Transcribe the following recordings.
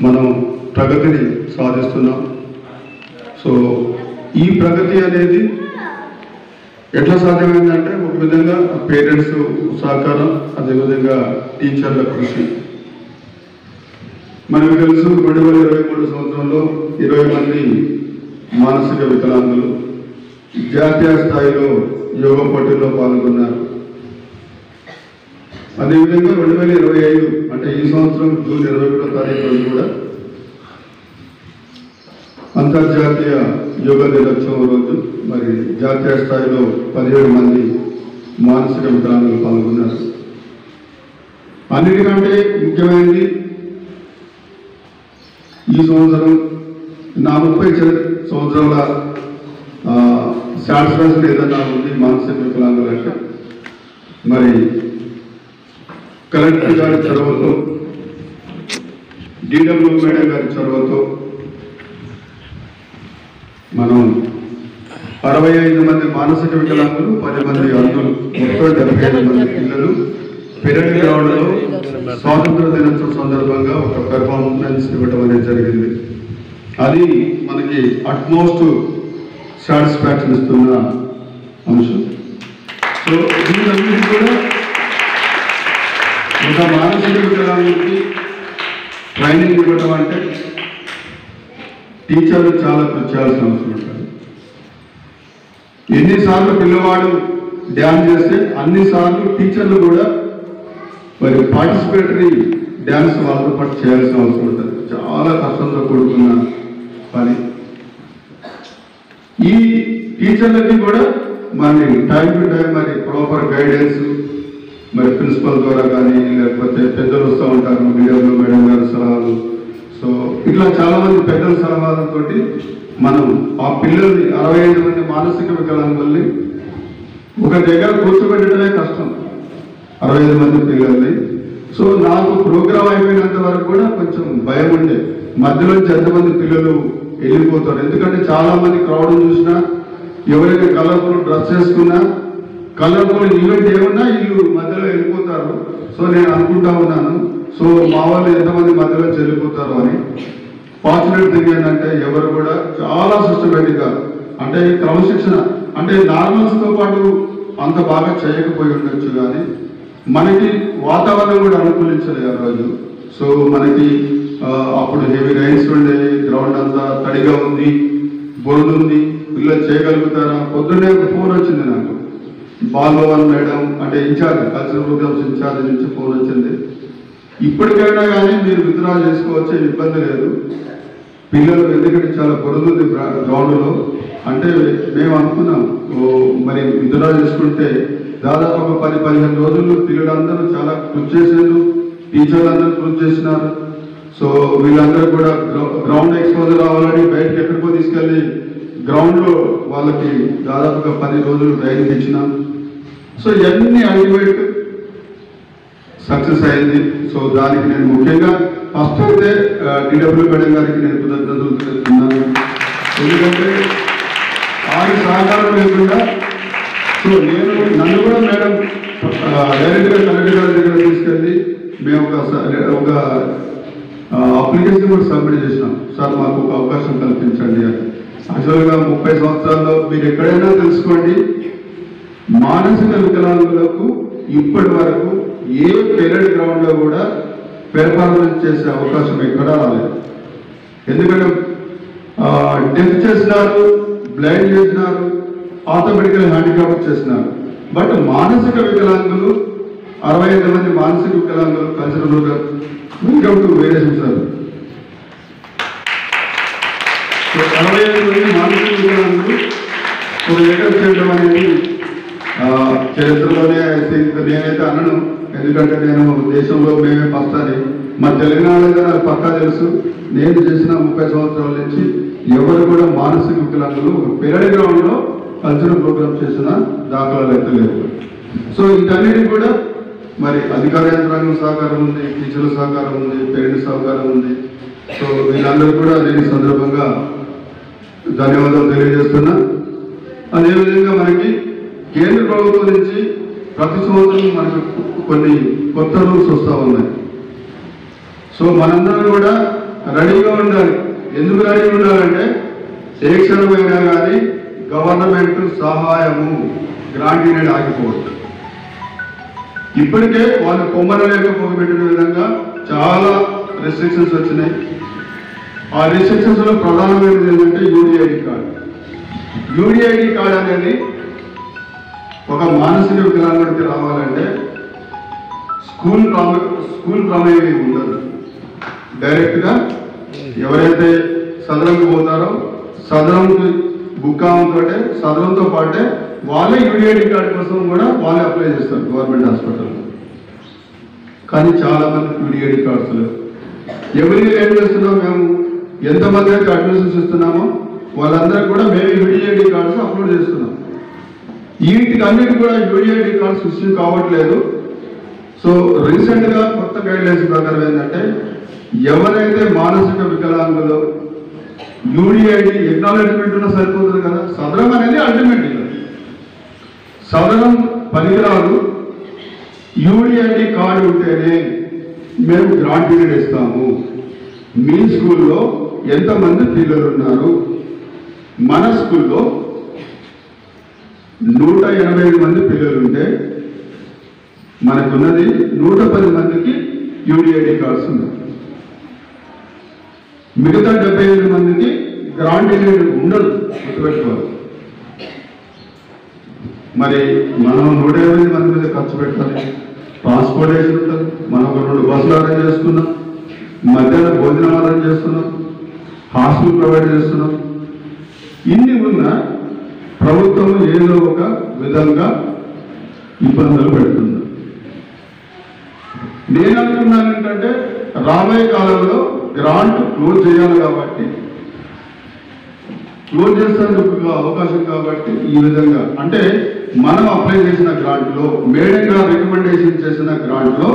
మనం ప్రగతిని సాధిస్తున్నాం. సో ఈ ప్రగతి అనేది ఎట్లా సాధ్యమైందంటే ఒక విధంగా పేరెంట్స్ సహకారం, అదేవిధంగా టీచర్ల కృషి. మనకు తెలుసు 2023 సంవత్సరంలో 20 మంది మానసిక వికలాంగులు జాతీయ స్థాయిలో యోగ పోటీల్లో పాల్గొన్నారు. అదేవిధంగా 2025 అంటే ఈ సంవత్సరం జూన్ 21వ తారీఖు రోజు కూడా అంతర్జాతీయ యోగా దినోత్సవం రోజు మరి జాతీయ స్థాయిలో 17 మంది మానసిక వికలాంగులు పాల్గొన్నారు. అన్నిటికంటే ముఖ్యమైనది ఈ సంవత్సరం నా 30 సంవత్సరాల సాటిస్ఫాక్షన్ ఏదన్నా ఉంది మానసిక వికలాంగులు అంటే మరి కలెక్టర్ గారి చొరవతో, డిడబ్ల్యూ మేడం గారి చొరవతో మనం 65 మంది మానసిక వికలాంగులు, 10 మంది అంధులు, మొత్తం 75 మంది పిల్లలు పెరడ్ గ్రౌండ్లో స్వాతంత్ర దినోత్సవం సందర్భంగా ఒక పెర్ఫార్మెన్స్ ఇవ్వడం అనేది జరిగింది. అది మనకి అట్మోస్ట్ సాటిస్ఫాక్షన్ ఇస్తున్న అంశం. సో దీనివన్నీ కూడా ఒక మానసిక వికలాంగులకి ట్రైనింగ్ ఇవ్వడం అంటే టీచర్లు చాలా కృషి చేయాల్సిన అవసరం ఉంటుంది. ఎన్నిసార్లు పిల్లవాడు డ్యాన్స్ చేస్తే అన్నిసార్లు టీచర్లు కూడా మరి పార్టిసిపేటరీ డ్యాన్స్ వాళ్ళతో పాటు చేయాల్సిన అవసరం ఉంటుంది. చాలా కష్టంతో కూడుకున్న పని. ఈ టీచర్లకి కూడా మరి టైం టు టైం మరి ప్రాపర్ గైడెన్స్ మరి ప్రిన్సిపల్ ద్వారా కానీ, లేకపోతే పెద్దలు వస్తూ ఉంటారు, డిడబ్ల్యూ మేడం గారి సలహాలు. సో ఇట్లా చాలా మంది పెద్దల సలహాలతో మనం ఆ పిల్లల్ని 65 మంది మానసిక వికలాంగుల్ని ఒక దగ్గర కూర్చోబెట్టడమే కష్టం, 65 మంది పిల్లల్ని. సో నాకు ప్రోగ్రామ్ అయిపోయినంత వరకు కూడా కొంచెం భయం ఉండే, మధ్యలోంచి ఎంతమంది పిల్లలు వెళ్ళిపోతారు. ఎందుకంటే చాలా మంది క్రౌడ్ చూసినా, ఎవరైతే కలర్ఫుల్ డ్రెస్ చేసుకున్నా, కలర్ఫుల్ ఈవెంట్ ఏమన్నా వీళ్ళు మధ్యలో వెళ్ళిపోతారు. సో నేను అనుకుంటా ఉన్నాను, సో మా వాళ్ళు ఎంతమంది మధ్యలో వెళ్ళిపోతారు అని. ఫార్చునేట్ థింగ్ ఏంటంటే ఎవరు కూడా చాలా సిస్టమేటిక్గా, అంటే క్రమశిక్షణ, అంటే నార్మల్స్తో పాటు అంత బాగా చేయకపోయి ఉండొచ్చు, కానీ మనకి వాతావరణం కూడా అనుకూలించలేదు ఆ రోజు. సో మనకి అప్పుడు హెవీ రైన్స్ ఉండే, గ్రౌండ్ అంతా తడిగా ఉంది, బోర్డు ఉంది, పిల్లలు చేయగలుగుతారా. పొద్దున్నే ఒక ఫోన్ వచ్చింది నాకు, బాలభవన్ మేడం అంటే ఇన్ఛార్జ్, కల్చరల్ ప్రోగ్రామ్స్ ఇన్ఛార్జ్ నుంచి ఫోన్ వచ్చింది. ఇప్పటికైనా కానీ మీరు విత్డ్రా చేసుకోవచ్చే, ఇబ్బంది లేదు, పిల్లలు ఎందుకంటే చాలా పొరుదుంది గ్రౌండ్లో అంటే మేము అనుకున్నాం మరి విత్డ్రా చేసుకుంటే దాదాపు ఒక 10-15 రోజులు పిల్లలందరూ చాలా కృషి చేశారు, టీచర్లు అందరూ కృషి చేసినారు. సో వీళ్ళందరూ కూడా గ్రౌండ్ ఎక్స్పోజర్ అవ్వాలని బయటకు ఎక్కడికో తీసుకెళ్ళి గ్రౌండ్లో వాళ్ళకి దాదాపుగా 10 రోజులు ట్రైనింగ్ ఇచ్చినాం. సో ఇవన్నీ అల్టిమేట్ సక్సెస్ అయింది. సో దానికి నేను ముఖ్యంగా ఫస్ట్ అయితే డిడబ్ల్యూ మేడం గారికి నేను కృతజ్ఞతలు తెలుపుతున్నాను. ఎందుకంటే ఆయన సహకారం లేకుండా, సో నన్ను కూడా మేడం డైరెక్ట్గా కలెక్టర్ గారి దగ్గర తీసుకెళ్ళి మేము ఒక అప్లికేషన్ కూడా సబ్మిట్ చేసినాం. సార్ మాకు ఒక అవకాశం కల్పించండి అని. యాక్చువల్గా 30 సంవత్సరాల్లో మీరు ఎక్కడైనా తెలుసుకోండి, మానసిక వికలాంగులకు ఇప్పటి వరకు ఏ పెరడ్ గ్రౌండ్లో కూడా పెర్ఫార్మెన్స్ చేసే అవకాశం ఎక్కడా రాలేదు. ఎందుకంటే డెఫ్ చేసినారు, బ్లైండ్ చేసినారు, ఆర్థోపెడికల్ హ్యాండిక్యాప్ చేసినారు. బట్ మానసిక వికలాంగులు 65 మంది మానసిక వికలాంగులు cultural programme. Welcome to variation sir. 65 మంది మానసిక వికలాంగులు ఒక దగ్గర చేయడం అనేది చరిత్రలోనే నేనైతే అనను. ఎందుకంటే నేను దేశంలో మేమే ఫస్ట్ అని, మా తెలంగాణలో నాకు పక్కా తెలుసు. నేను చేసిన 30 సంవత్సరాల నుంచి ఎవరు కూడా మానసిక వికలాంగులు పెరడ్ గ్రౌండ్లో కల్చరల్ ప్రోగ్రామ్ చేసిన దాఖలాలు అయితే లేవు. సో వీటన్నిటి కూడా మరి అధికార యంత్రాంగం సహకారం ఉంది, టీచర్ల సహకారం ఉంది, పేరెంట్స్ సహకారం ఉంది. సో వీళ్ళందరూ కూడా నేను ఈ సందర్భంగా ధన్యవాదాలు తెలియజేస్తున్నా. అదేవిధంగా మనకి కేంద్ర ప్రభుత్వం నుంచి ప్రతి సంవత్సరం మనకు కొన్ని కొత్త రూల్స్ వస్తూ ఉన్నాయి. సో మనందరం కూడా రెడీగా ఉండాలి. ఎందుకు రెడీగా ఉండాలంటే ఏ క్షణమైనా కానీ గవర్నమెంట్ సహాయము గ్రాంటీని ఆగిపోవచ్చు. ఇప్పటికే వాళ్ళు కొమ్మరలేక పోగబెట్టిన విధంగా చాలా రెస్ట్రిక్షన్స్ వచ్చినాయి. ఆ రెస్ట్రిక్షన్స్ లో ప్రధానమైనది ఏంటంటే యూడిఐడి కార్డు. యూడిఐడి కార్డు అనేది ఒక మానసిక వికలాంగుడికి రావాలంటే స్కూల్ ప్రమేయం ఉండదు. డైరెక్ట్గా ఎవరైతే సదరంకి పోతారో సదరంకి బుక్ అవ్వకపోతే సదరంతో పాటే వాళ్ళే యూడిఐడి కార్డు కోసం కూడా వాళ్ళే అప్లై చేస్తారు గవర్నమెంట్ హాస్పిటల్లో. కానీ చాలా మంది యూడిఐడి కార్డ్స్ లేవు. ఎవరికి ఏం చేస్తున్నాం, మేము ఎంతమంది అయితే అడ్మిషన్స్ ఇస్తున్నామో వాళ్ళందరికీ కూడా మేము యూడిఐడి కార్డ్స్ అప్లోడ్ చేస్తున్నాం. వీటికి అన్నిటి కూడా యూడిఐడి కార్డ్స్ ఇష్యూ కావట్లేదు. సో రీసెంట్గా కొత్త గైడ్లైన్స్ ప్రకారం ఏంటంటే ఎవరైతే మానసిక వికలాంగులు యూడిఐడి ఎక్నాలెడ్జ్మెంట్ ఉన్నా సరిపోతుంది కదా. సదరం అనేది అల్టిమేట్, సదరం పనికిరాదు. యూడిఐడి కార్డు ఉంటేనే మేము గ్రాంట్ పీరియడ్ ఇస్తాము. మీ స్కూల్లో ఎంతమంది పిల్లలు ఉన్నారు? మన స్కూల్లో 185 మంది పిల్లలు ఉంటే మనకున్నది 110 మందికి యూడిఐడి కార్డ్స్ ఉన్నాయి. మిగతా 75 మందికి గ్రాంట్ పీరియడ్ ఉండదు, గుర్తుపెట్టుకోవాలి. మరి మనం 150 మంది మీద ఖర్చు పెట్టాలి. ట్రాన్స్పోర్టేషన్ ఉంటుంది, మనం ఒక 2 బస్సులు అరేంజ్ చేసుకున్నాం, మధ్యాహ్న భోజనం అరేంజ్ చేస్తున్నాం, హాస్టల్ ప్రొవైడ్ చేస్తున్నాం. ఇన్ని ఉన్న ప్రభుత్వం ఏదో ఒక విధంగా ఇబ్బందులు పెడుతుంది. నేను అనుకున్నాను ఏంటంటే రాబోయే కాలంలో గ్రాంట్ క్లోజ్ చేయాలి కాబట్టి, క్లోజ్ చేసేందుకు అవకాశం కాబట్టి ఈ విధంగా అంటే మనం అప్లై చేసిన గ్రాంట్లో మేడం గారు రికమెండేషన్ చేసిన గ్రాంట్లో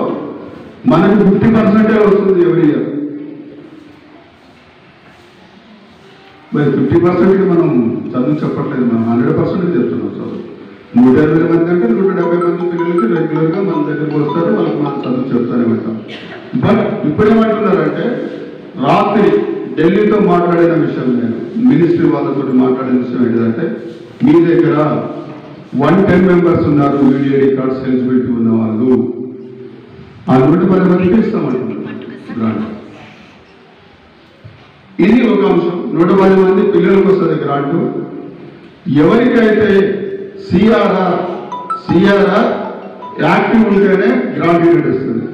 మనకు 50% వస్తుంది ఎవ్రీ ఇయర్. మరి 50%కి మనం చదువు చెప్పట్లేదు, మనం 100% చెప్తున్నాం చదువు. 120 మంది అంటే 170 మంది పిల్లలకి రెగ్యులర్గా మన దగ్గరికి వస్తారు, వాళ్ళకి మనం చదువు చెప్తానే ఉంటాం. బట్ ఇప్పుడేమంటున్నారంటే రాత్రి ఢిల్లీతో మాట్లాడిన విషయం, నేను మినిస్ట్రీ వాళ్ళతో మాట్లాడిన విషయం ఏంటంటే మీ దగ్గర 110 మెంబర్స్ ఉన్నారు యూడిఐడి కార్డ్స్ ఎలిజిబిలిటీ ఉన్న వాళ్ళు, ఆ 110 మందికి ఇస్తామంటున్నారు. ఇది ఒక అంశం. 110 మంది పిల్లలకు వస్తుంది గ్రాంట్. ఎవరికైతే సిఆర్ఆర్ యాక్టివ్ ఉంటేనే గ్రాంట్ ఇస్తుంది.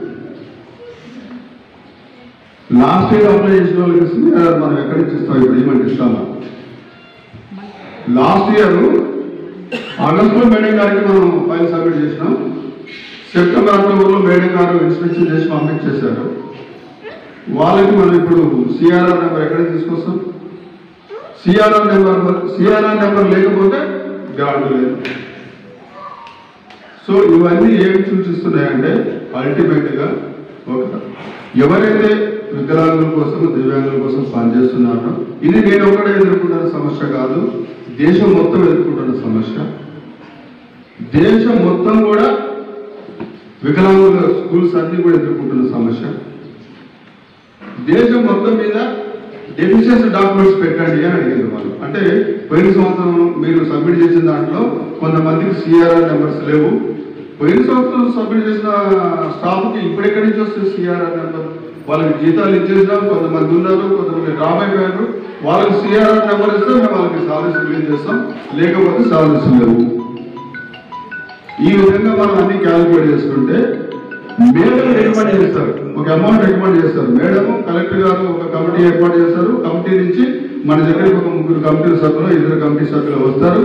లాస్ట్ ఇయర్ అప్లై చేసిన వాళ్ళకి సిఆర్ఆర్ మనం ఎక్కడి నుంచి ఇస్తాం, ఇప్పుడు ఏమంటే ఇస్తామా? లాస్ట్ ఇయర్ ఆగస్టులో మేడం గారికి మనం ఫైల్ సబ్మిట్ చేసినాం. సెప్టెంబర్ అక్టోబర్లో మేడం గారు ఇన్స్పెక్షన్ చేసి పంపించేశారు. వాళ్ళకి మనం ఇప్పుడు సిఆర్ఆర్ నెంబర్ ఎక్కడ తీసుకొస్తాం? సిఆర్ఆర్ నెంబర్ లేకపోతే గ్రాంట్ లేదు. సో ఇవన్నీ ఏమి సూచిస్తున్నాయంటే అల్టిమేట్గా ఎవరైతే వికలాంగుల కోసం దివ్యాంగుల కోసం పనిచేస్తున్నారో, ఇది నేను ఒకటే ఎదుర్కొంటున్న సమస్య కాదు, దేశం మొత్తం ఎదుర్కొంటున్న సమస్య. దేశం మొత్తం కూడా వికలాంగుల స్కూల్స్ అన్ని కూడా ఎదుర్కొంటున్న సమస్య. దేశం మొత్తం మీద డెఫిషియన్సీ డాక్యుమెంట్స్ పెట్టండి అని అడిగారు వాళ్ళు. అంటే పోయిన సంవత్సరం మీరు సబ్మిట్ చేసిన దాంట్లో కొంతమందికి సిఆర్ఆర్ నెంబర్స్ లేవు. పోయిన సంవత్సరం సబ్మిట్ చేసిన స్టాఫ్కి ఇప్పుడెక్కడి నుంచి వస్తుంది సిఆర్ఆర్ నెంబర్? వాళ్ళకి జీతాలు ఇచ్చేసినాం, కొంతమంది ఉన్నారు, కొంతమంది డ్రాప్ అయిపోయారు. వాళ్ళకి సిఆర్ఆర్ నెంబర్ ఇస్తే మేము వాళ్ళకి సాలరీస్ రిలీజ్ చేస్తాం, లేకపోతే సాలరీస్ లేవు. ఈ విధంగా మనం అన్ని క్యాలిక్యులేట్ చేసుకుంటే మేడం రికమెండ్ చేస్తారు, ఒక అమౌంట్ రికమెండ్ చేస్తారు. మేడం కలెక్టర్ గారు ఒక కమిటీ ఏర్పాటు చేస్తారు. కమిటీ నుంచి మన దగ్గరికి ఒక 3 కమిటీ సభ్యులు 2 కమిటీ సభ్యులు వస్తారు.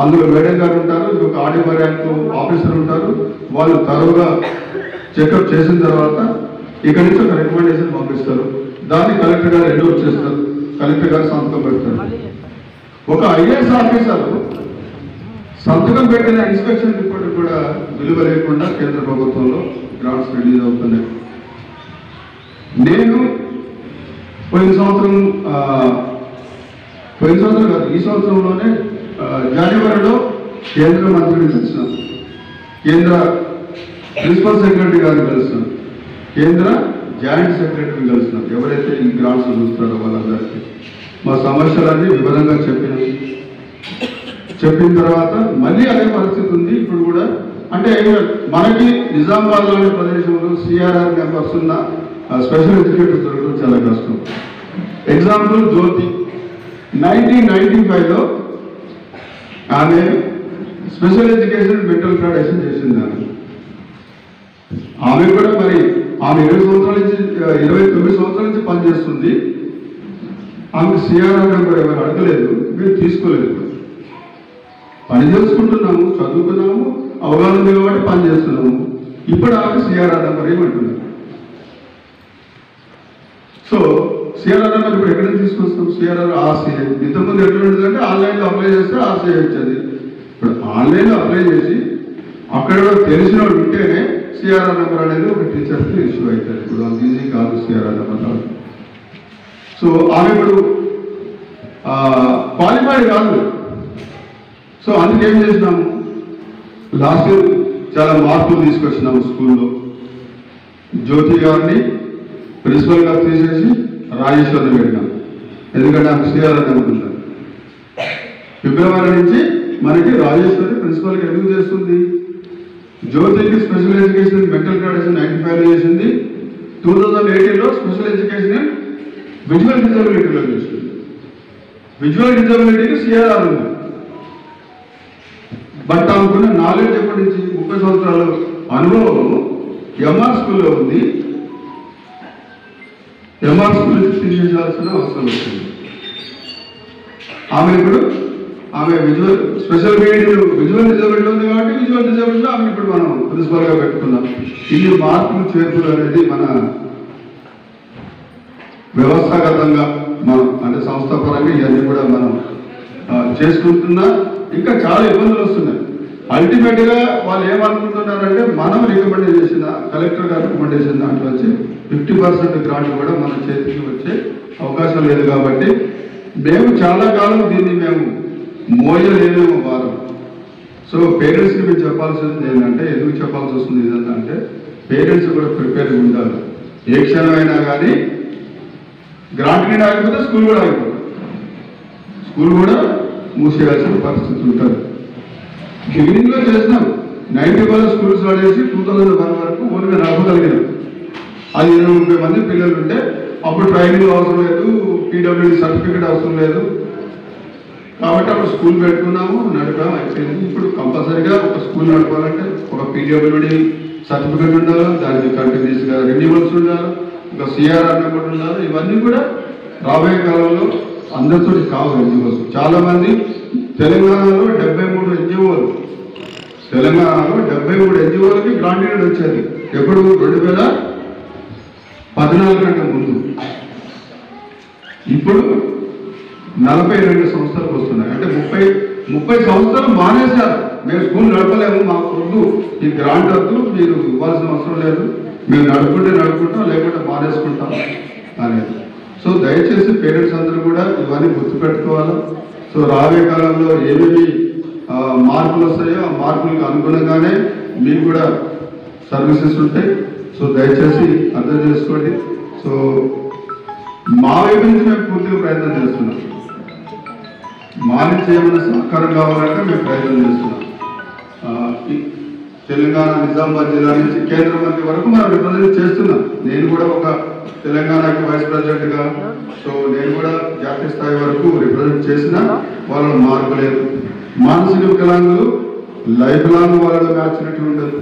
అందులో మేడం గారు ఉంటారు, ఒక ఆడియో ర్యాంక్ ఆఫీసర్ ఉంటారు. వాళ్ళు తరువుగా చెకప్ చేసిన తర్వాత ఇక్కడి నుంచి ఒక రికమెండేషన్ పంపిస్తారు. దాన్ని కలెక్టర్ గారు ఎండోర్స్ చేస్తారు, కలెక్టర్ గారు సంతకం పెడతారు. ఒక ఐఏఎస్ ఆఫీసర్ సంతకం పెట్టిన ఇన్స్పెక్షన్ రిపోర్ట్ కూడా విలువ లేకుండా కేంద్ర ప్రభుత్వంలో గ్రాంట్స్ రిలీజ్ అవుతున్నాయి. నేను పోయిన సంవత్సరం కాదు, ఈ సంవత్సరంలోనే జనవరిలో కేంద్ర మంత్రిని కలిసినాం, కేంద్ర ప్రిన్సిపల్ సెక్రటరీ గారిని కలిసినాం, కేంద్ర జాయింట్ సెక్రటరీని కలిసినాం, ఎవరైతే ఈ గ్రాంట్స్ చూస్తారో వాళ్ళందరికీ మా సమస్యలన్నీ వివరంగా చెప్పిన తర్వాత మళ్ళీ అదే పరిస్థితి ఉంది ఇప్పుడు కూడా. అంటే మనకి నిజామాబాద్ లాంటి ప్రదేశంలో సిఆర్ఆర్ మెంబర్స్ ఉన్న స్పెషల్ ఎడ్యుకేటర్స్ దొరకడం చాలా కష్టం. ఎగ్జాంపుల్ జ్యోతి 1995లో ఆమె స్పెషల్ ఎడ్యుకేషన్ మెంటల్ గ్రాడ్యుయేషన్ చేసింది. ఆమె కూడా మరి ఆమె 29 సంవత్సరాల నుంచి పనిచేస్తుంది. ఆమెకు సిఆర్ఆర్ నెంబర్ ఎవరు అడగలేదు, మేము తీసుకోలేదు. పని చేసుకుంటున్నాము, చదువుకున్నాము, అవగాహన ఉంది కాబట్టి పని చేస్తున్నాము. ఇప్పుడు ఆమె సిఆర్ఆర్ నెంబర్ ఏమంటున్నారు. సో సిఆర్ఆర్ నెంబర్ ఇప్పుడు ఎక్కడ తీసుకొస్తాం? సిఆర్ఆర్ ఆర్సీఐ ఇంతకుముందు ఎట్లా ఉంటుందంటే ఆన్లైన్లో అప్లై చేస్తే ఆర్సీఐ వచ్చేది. ఇప్పుడు ఆన్లైన్లో అప్లై చేసి అక్కడ తెలిసిన వాళ్ళు ఉంటేనే సిఆర్ఆర్ నెంబర్ అనేది ఒక టీచర్కి ఇష్యూ అవుతుంది. ఇప్పుడు అది ఈజీ కాదు సిఆర్ఆర్ నెంబర్ కాదు. సో ఆమె ఇప్పుడు క్వాలిఫైడ్ కాదు. సో అందుకేం చేసినాము, లాస్ట్ ఇయర్ చాలా మార్పులు తీసుకొచ్చినాము స్కూల్లో. జ్యోతి గారిని ప్రిన్సిపల్గా తీసేసి రాజేశ్వర్ని పెట్టినాం, ఎందుకంటే ఆమె సిఆర్ఆర్ నెంబర్ ఉంది. ఫిబ్రవరి నుంచి మనకి రాజేశ్వరి ప్రిన్సిపల్గా ఎందుకు చేస్తుంది? జ్యోతికి స్పెషల్ ఎడ్యుకేషన్ మెంటల్ గ్రాడ్యుయేషన్ 95లో చేసింది. 2018లో స్పెషల్ ఎడ్యుకేషన్ విజువల్ డిజబిలిటీలో చేసింది. విజువల్ డిజబిలిటీకి సిఆర్ఆర్ ఉంది. బట్ ఆమెకున్న నాలెడ్జ్ ఎప్పటి నుంచి 30 సంవత్సరాల అనుభవం ఎంఆర్ స్కూల్లో ఉంది. ఎంఆర్ స్కూల్ నుంచి తీసేయాల్సిన అవసరం వచ్చింది. ఆమె ఇప్పుడు విజువల్ స్పెషల్ విజువల్ డిజబిలిటీ ఉంది కాబట్టి విజువల్ డిజబిలిటీలో ఆమె ఇప్పుడు మనం ప్రిన్సిపల్గా పెట్టుకున్నాం. ఇన్ని మార్పులు చేర్పులు అనేది మన వ్యవస్థాగతంగా మనం అంటే సంస్థాపరంగా ఇవన్నీ కూడా మనం చేసుకుంటున్నా. ఇంకా చాలా ఇబ్బందులు వస్తున్నాయి. అల్టిమేట్గా వాళ్ళు ఏమనుకుంటున్నారంటే మనం రికమెండ్ చేసిన కలెక్టర్ గారు రికమెండ్ చేసిన దాంట్లో వచ్చి 50% గ్రాంట్ కూడా మన చేతికి వచ్చే అవకాశం లేదు. కాబట్టి మేము చాలా కాలం దీన్ని మేము మోయలేమేమో భారం. సో పేరెంట్స్కి మేము చెప్పాల్సింది ఏంటంటే, ఎందుకు చెప్పాల్సి వస్తుంది ఏంటంటే పేరెంట్స్ కూడా ప్రిపేర్గా ఉండాలి. ఏ క్షణమైనా కానీ గ్రాంట్ కింద ఆగిపోతే స్కూల్ కూడా ఆగిపోతుంది, స్కూల్ కూడా మూసేయాల్సిన పరిస్థితి ఉంటుంది. బిగినింగ్లో చేసినాం 90 స్కూల్స్ వాడేసి 2001 వరకు ఓన్గా నడపగలిగినాం. అది 20-30 మంది పిల్లలు ఉంటే అప్పుడు ట్రైనింగ్ అవసరం లేదు, పీడబ్ల్యూడీ సర్టిఫికేట్ అవసరం లేదు. కాబట్టి అప్పుడు స్కూల్ పెట్టుకున్నాము, నడిపాము, అయిపోయింది. ఇప్పుడు కంపల్సరీగా ఒక స్కూల్ నడపాలంటే ఒక పీడబ్ల్యూడీ సర్టిఫికేట్ ఉండాలి, దానికి కంటిన్యూస్గా రెన్యూవల్స్ ఉండాలి, ఒక సిఆర్ఆర్ నెంబర్ ఉండాలి. ఇవన్నీ కూడా రాబోయే కాలంలో అందరితో కావు ఎన్జిఓస్. చాలామంది తెలంగాణలో 73 ఎన్జిఓలు, తెలంగాణలో 73 ఎన్జిఓలకి గ్రాంటెడ్ వచ్చేది ఎప్పుడు 2014 కంటే ముందు. ఇప్పుడు 42 సంస్థలకు వస్తున్నాయి. అంటే 30 సంస్థలు మానేశారు. మేము స్కూల్ నడపలేము, మాకు వద్దు, ఈ గ్రాంట్ వద్దు, మీరు ఇవ్వాల్సిన అవసరం లేదు, మేము నడుపుకుంటాం లేకుంటే మానేసుకుంటాం అనేది. సో దయచేసి పేరెంట్స్ అందరూ కూడా ఇవన్నీ గుర్తుపెట్టుకోవాలి. సో రాబోయే కాలంలో ఏమేమి మార్పులు వస్తాయో ఆ మార్పులకు అనుగుణంగానే మీకు కూడా సర్వీసెస్ ఉంటాయి. సో దయచేసి అర్థం చేసుకోండి. సో మా వైపు నుంచి మేము పూర్తిగా ప్రయత్నం చేస్తున్నాం. మా నుంచి ఏమైనా సహకారం కావాలంటే మేము ప్రయత్నం చేస్తున్నాం. తెలంగాణ నిజామాబాద్ జిల్లా నుంచి కేంద్ర మంత్రి వరకు మనం రిప్రజెంట్ చేస్తున్నాం. నేను కూడా ఒక తెలంగాణకి వైస్ ప్రెసిడెంట్గా, సో నేను కూడా జాతీయ స్థాయి వరకు రిప్రజెంట్ చేసినా వాళ్ళలో మార్పు లేదు. మానసిక వికలాంగులు లైఫ్ లాంగ్ వాళ్ళలో మ్యాచ్యూరిటీ ఉండదు.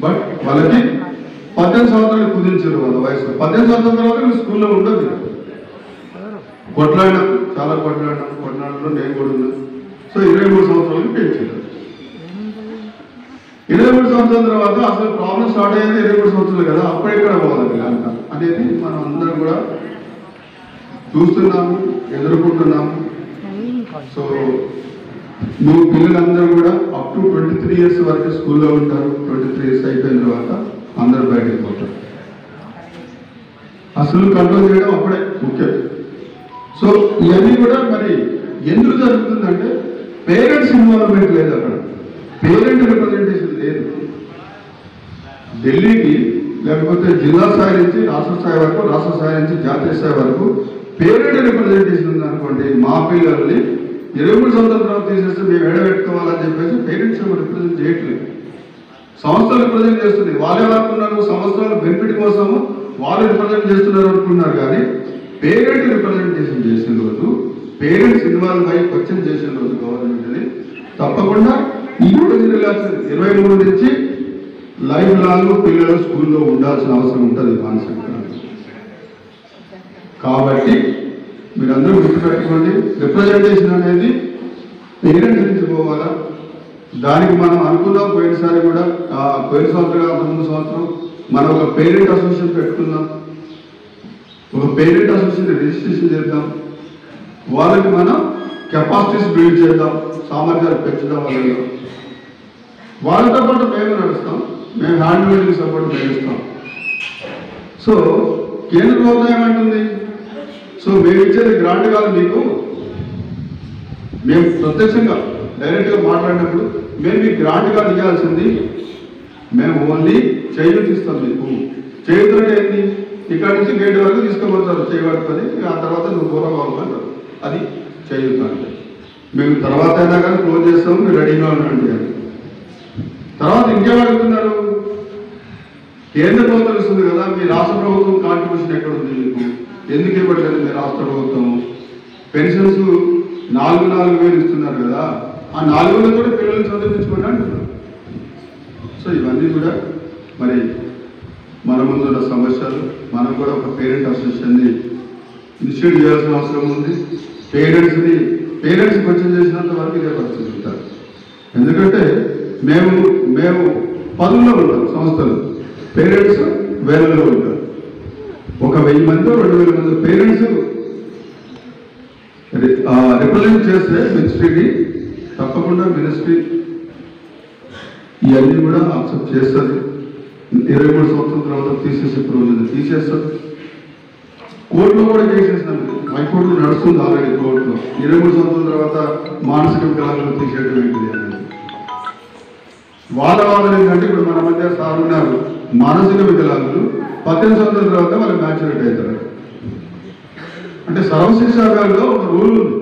బట్ వాళ్ళకి 18 సంవత్సరాలు కుదించారు వాళ్ళ వయసు. 18 సంవత్సరాల తర్వాత వీళ్ళు స్కూల్లో ఉండదు. కొట్లాడినాం, చాలా కొట్లాడలో నేను కూడా ఉన్నాను. సో 23 సంవత్సరాలకు పెంచారు. 23 సంవత్సరాల తర్వాత అసలు ప్రాబ్లం స్టార్ట్ అయ్యేది 23 సంవత్సరాలు కదా, అప్పుడు ఎక్కడ పోవాలి అంట అనేది మనం అందరం కూడా చూస్తున్నాము, ఎదుర్కొంటున్నాము. సో మీ పిల్లలందరూ కూడా అప్ టు 23 ఇయర్స్ వరకు స్కూల్లో ఉంటారు. 23 ఇయర్స్ అయిపోయిన తర్వాత అందరూ బయటకు పోతారు. అసలు కంట్రోల్ చేయడం అప్పుడే ముఖ్యం. సో ఇవన్నీ కూడా మరి ఎందుకు జరుగుతుందంటే పేరెంట్స్ ఇన్వాల్వ్మెంట్ లేదు, అక్కడ పేరెంట్ రిప్రజెంటేషన్ లేదు. ఢిల్లీకి లేకపోతే జిల్లా స్థాయి నుంచి రాష్ట్ర స్థాయి వరకు, రాష్ట్ర స్థాయి నుంచి జాతీయ స్థాయి వరకు పేరెంట్ రిప్రజెంటేషన్ ఉందనుకోండి, మా పిల్లల్ని 23 సంవత్సరాల తర్వాత తీసేస్తే మేము ఎడబెట్టుకోవాలని చెప్పేసి పేరెంట్స్ రిప్రజెంట్ చేయట్లేదు, సంస్థలు రిప్రజెంట్ చేస్తుంది. వాళ్ళే అనుకున్నారు సంస్థల బెనిఫిట్ కోసము వాళ్ళు రిప్రజెంట్ చేస్తున్నారు అనుకున్నారు. కానీ పేరెంట్ రిప్రజెంటేషన్ చేసిన రోజు, పేరెంట్స్ ఇన్వాల్వ్ అయ్యి క్వశ్చన్ చేసిన రోజు గవర్నమెంట్ని తప్పకుండా ఈ 23 నుంచి లైఫ్ లాంగ్ పిల్లలు స్కూల్లో ఉండాల్సిన అవసరం ఉంటుంది మానసిక. కాబట్టి మీరందరూ గుర్తుపెట్టుకోండి, రిప్రజెంటేషన్ అనేది పేరెంట్స్ నుంచి పోవాలా. దానికి మనం అనుకున్నాం పోయినసారి కూడా, పోయిన సంవత్సరం అంతకుముందు సంవత్సరం మనం ఒక పేరెంట్ అసోసియేషన్ పెట్టుకుందాం, ఒక పేరెంట్ అసోసియేషన్ రిజిస్ట్రేషన్ చేద్దాం, వాళ్ళకి మనం కెపాసిటీస్ బిల్డ్ చేద్దాం, సామర్థ్యాలు పెంచుదాం. వాళ్ళతో పాటు మేము నడుస్తాం, మేము హ్యాండ్ హోల్డింగ్ సపోర్ట్ చేస్తాం. సో కేంద్ర ప్రభుత్వం ఏమంటుంది, సో మేము ఇచ్చేది గ్రాంట్ కాదు మీకు, మేము ప్రత్యక్షంగా డైరెక్ట్గా మాట్లాడినప్పుడు మేము మీకు గ్రాంట్ కాదు ఇవ్వాల్సింది, మేము ఓన్లీ చేయూత ఇస్తాం మీకు. చేయూత ఏంటి, ఇక్కడ నుంచి గేట్ వరకు తీసుకుపోతారు చేయబడుతుంది, ఆ తర్వాత నువ్వు పూర్వభావం అంటారు, అది చేయూత అంటే. మేము తర్వాత అయినా కానీ క్లోజ్ చేస్తాము, మీరు రెడీగా ఉండండి అని. తర్వాత ఇంకేమడుగుతున్నారు, కేంద్ర ప్రభుత్వం ఇస్తుంది కదా, మీ రాష్ట్ర ప్రభుత్వం కాంట్రిబ్యూషన్ ఎక్కడ ఉంది మీకు, ఎందుకు ఇవ్వట్లేదు మీ రాష్ట్ర ప్రభుత్వం? పెన్షన్స్ 4,000 ఇస్తున్నారు కదా, ఆ 4,000 కూడా పిల్లల్ని చదివించుకోండి అంటున్నారు. సో ఇవన్నీ కూడా మరి మన ముందున్న సమస్యలు. మనం కూడా ఒక పేరెంట్ అసోసియేషన్ని ఇన్స్టిట్యూట్ చేయాల్సిన అవసరం ఉంది. పేరెంట్స్ క్వశ్చన్ చేసినంత వరకు ఇదే పరిస్థితి ఉంటారు. ఎందుకంటే మేము 10లో ఉంటాం సంస్థలు, పేరెంట్స్ వేలలో ఉంటారు. ఒక 1000 మంది 2000 మంది పేరెంట్స్ రిప్రజెంట్ చేస్తే మినిస్ట్రీని తప్పకుండా మినిస్ట్రీ ఇవన్నీ కూడా యాక్సెప్ట్ చేస్తుంది. 23 సంవత్సరాల తర్వాత తీసేసే ప్రొవిజన్ తీసేస్తుంది. కోర్టులో కూడా చేసేసినాం, హైకోర్టులో నడుస్తుంది ఆల్రెడీ. కోర్టులో 23 సంవత్సరాల తర్వాత మానసిక వికలాంగులు తీసేయడం ఏంటిది అనేది వాళ్ళ వాదన ఏంటంటే, ఇప్పుడు మన మధ్య సార్ ఉన్నారు, మానసిక వికలాంగులు 18 సంవత్సరాల తర్వాత వాళ్ళు మ్యాచ్యూరిటీ అవుతారు. అంటే సర్వశిక్షాలో ఒక రూల్ ఉంది,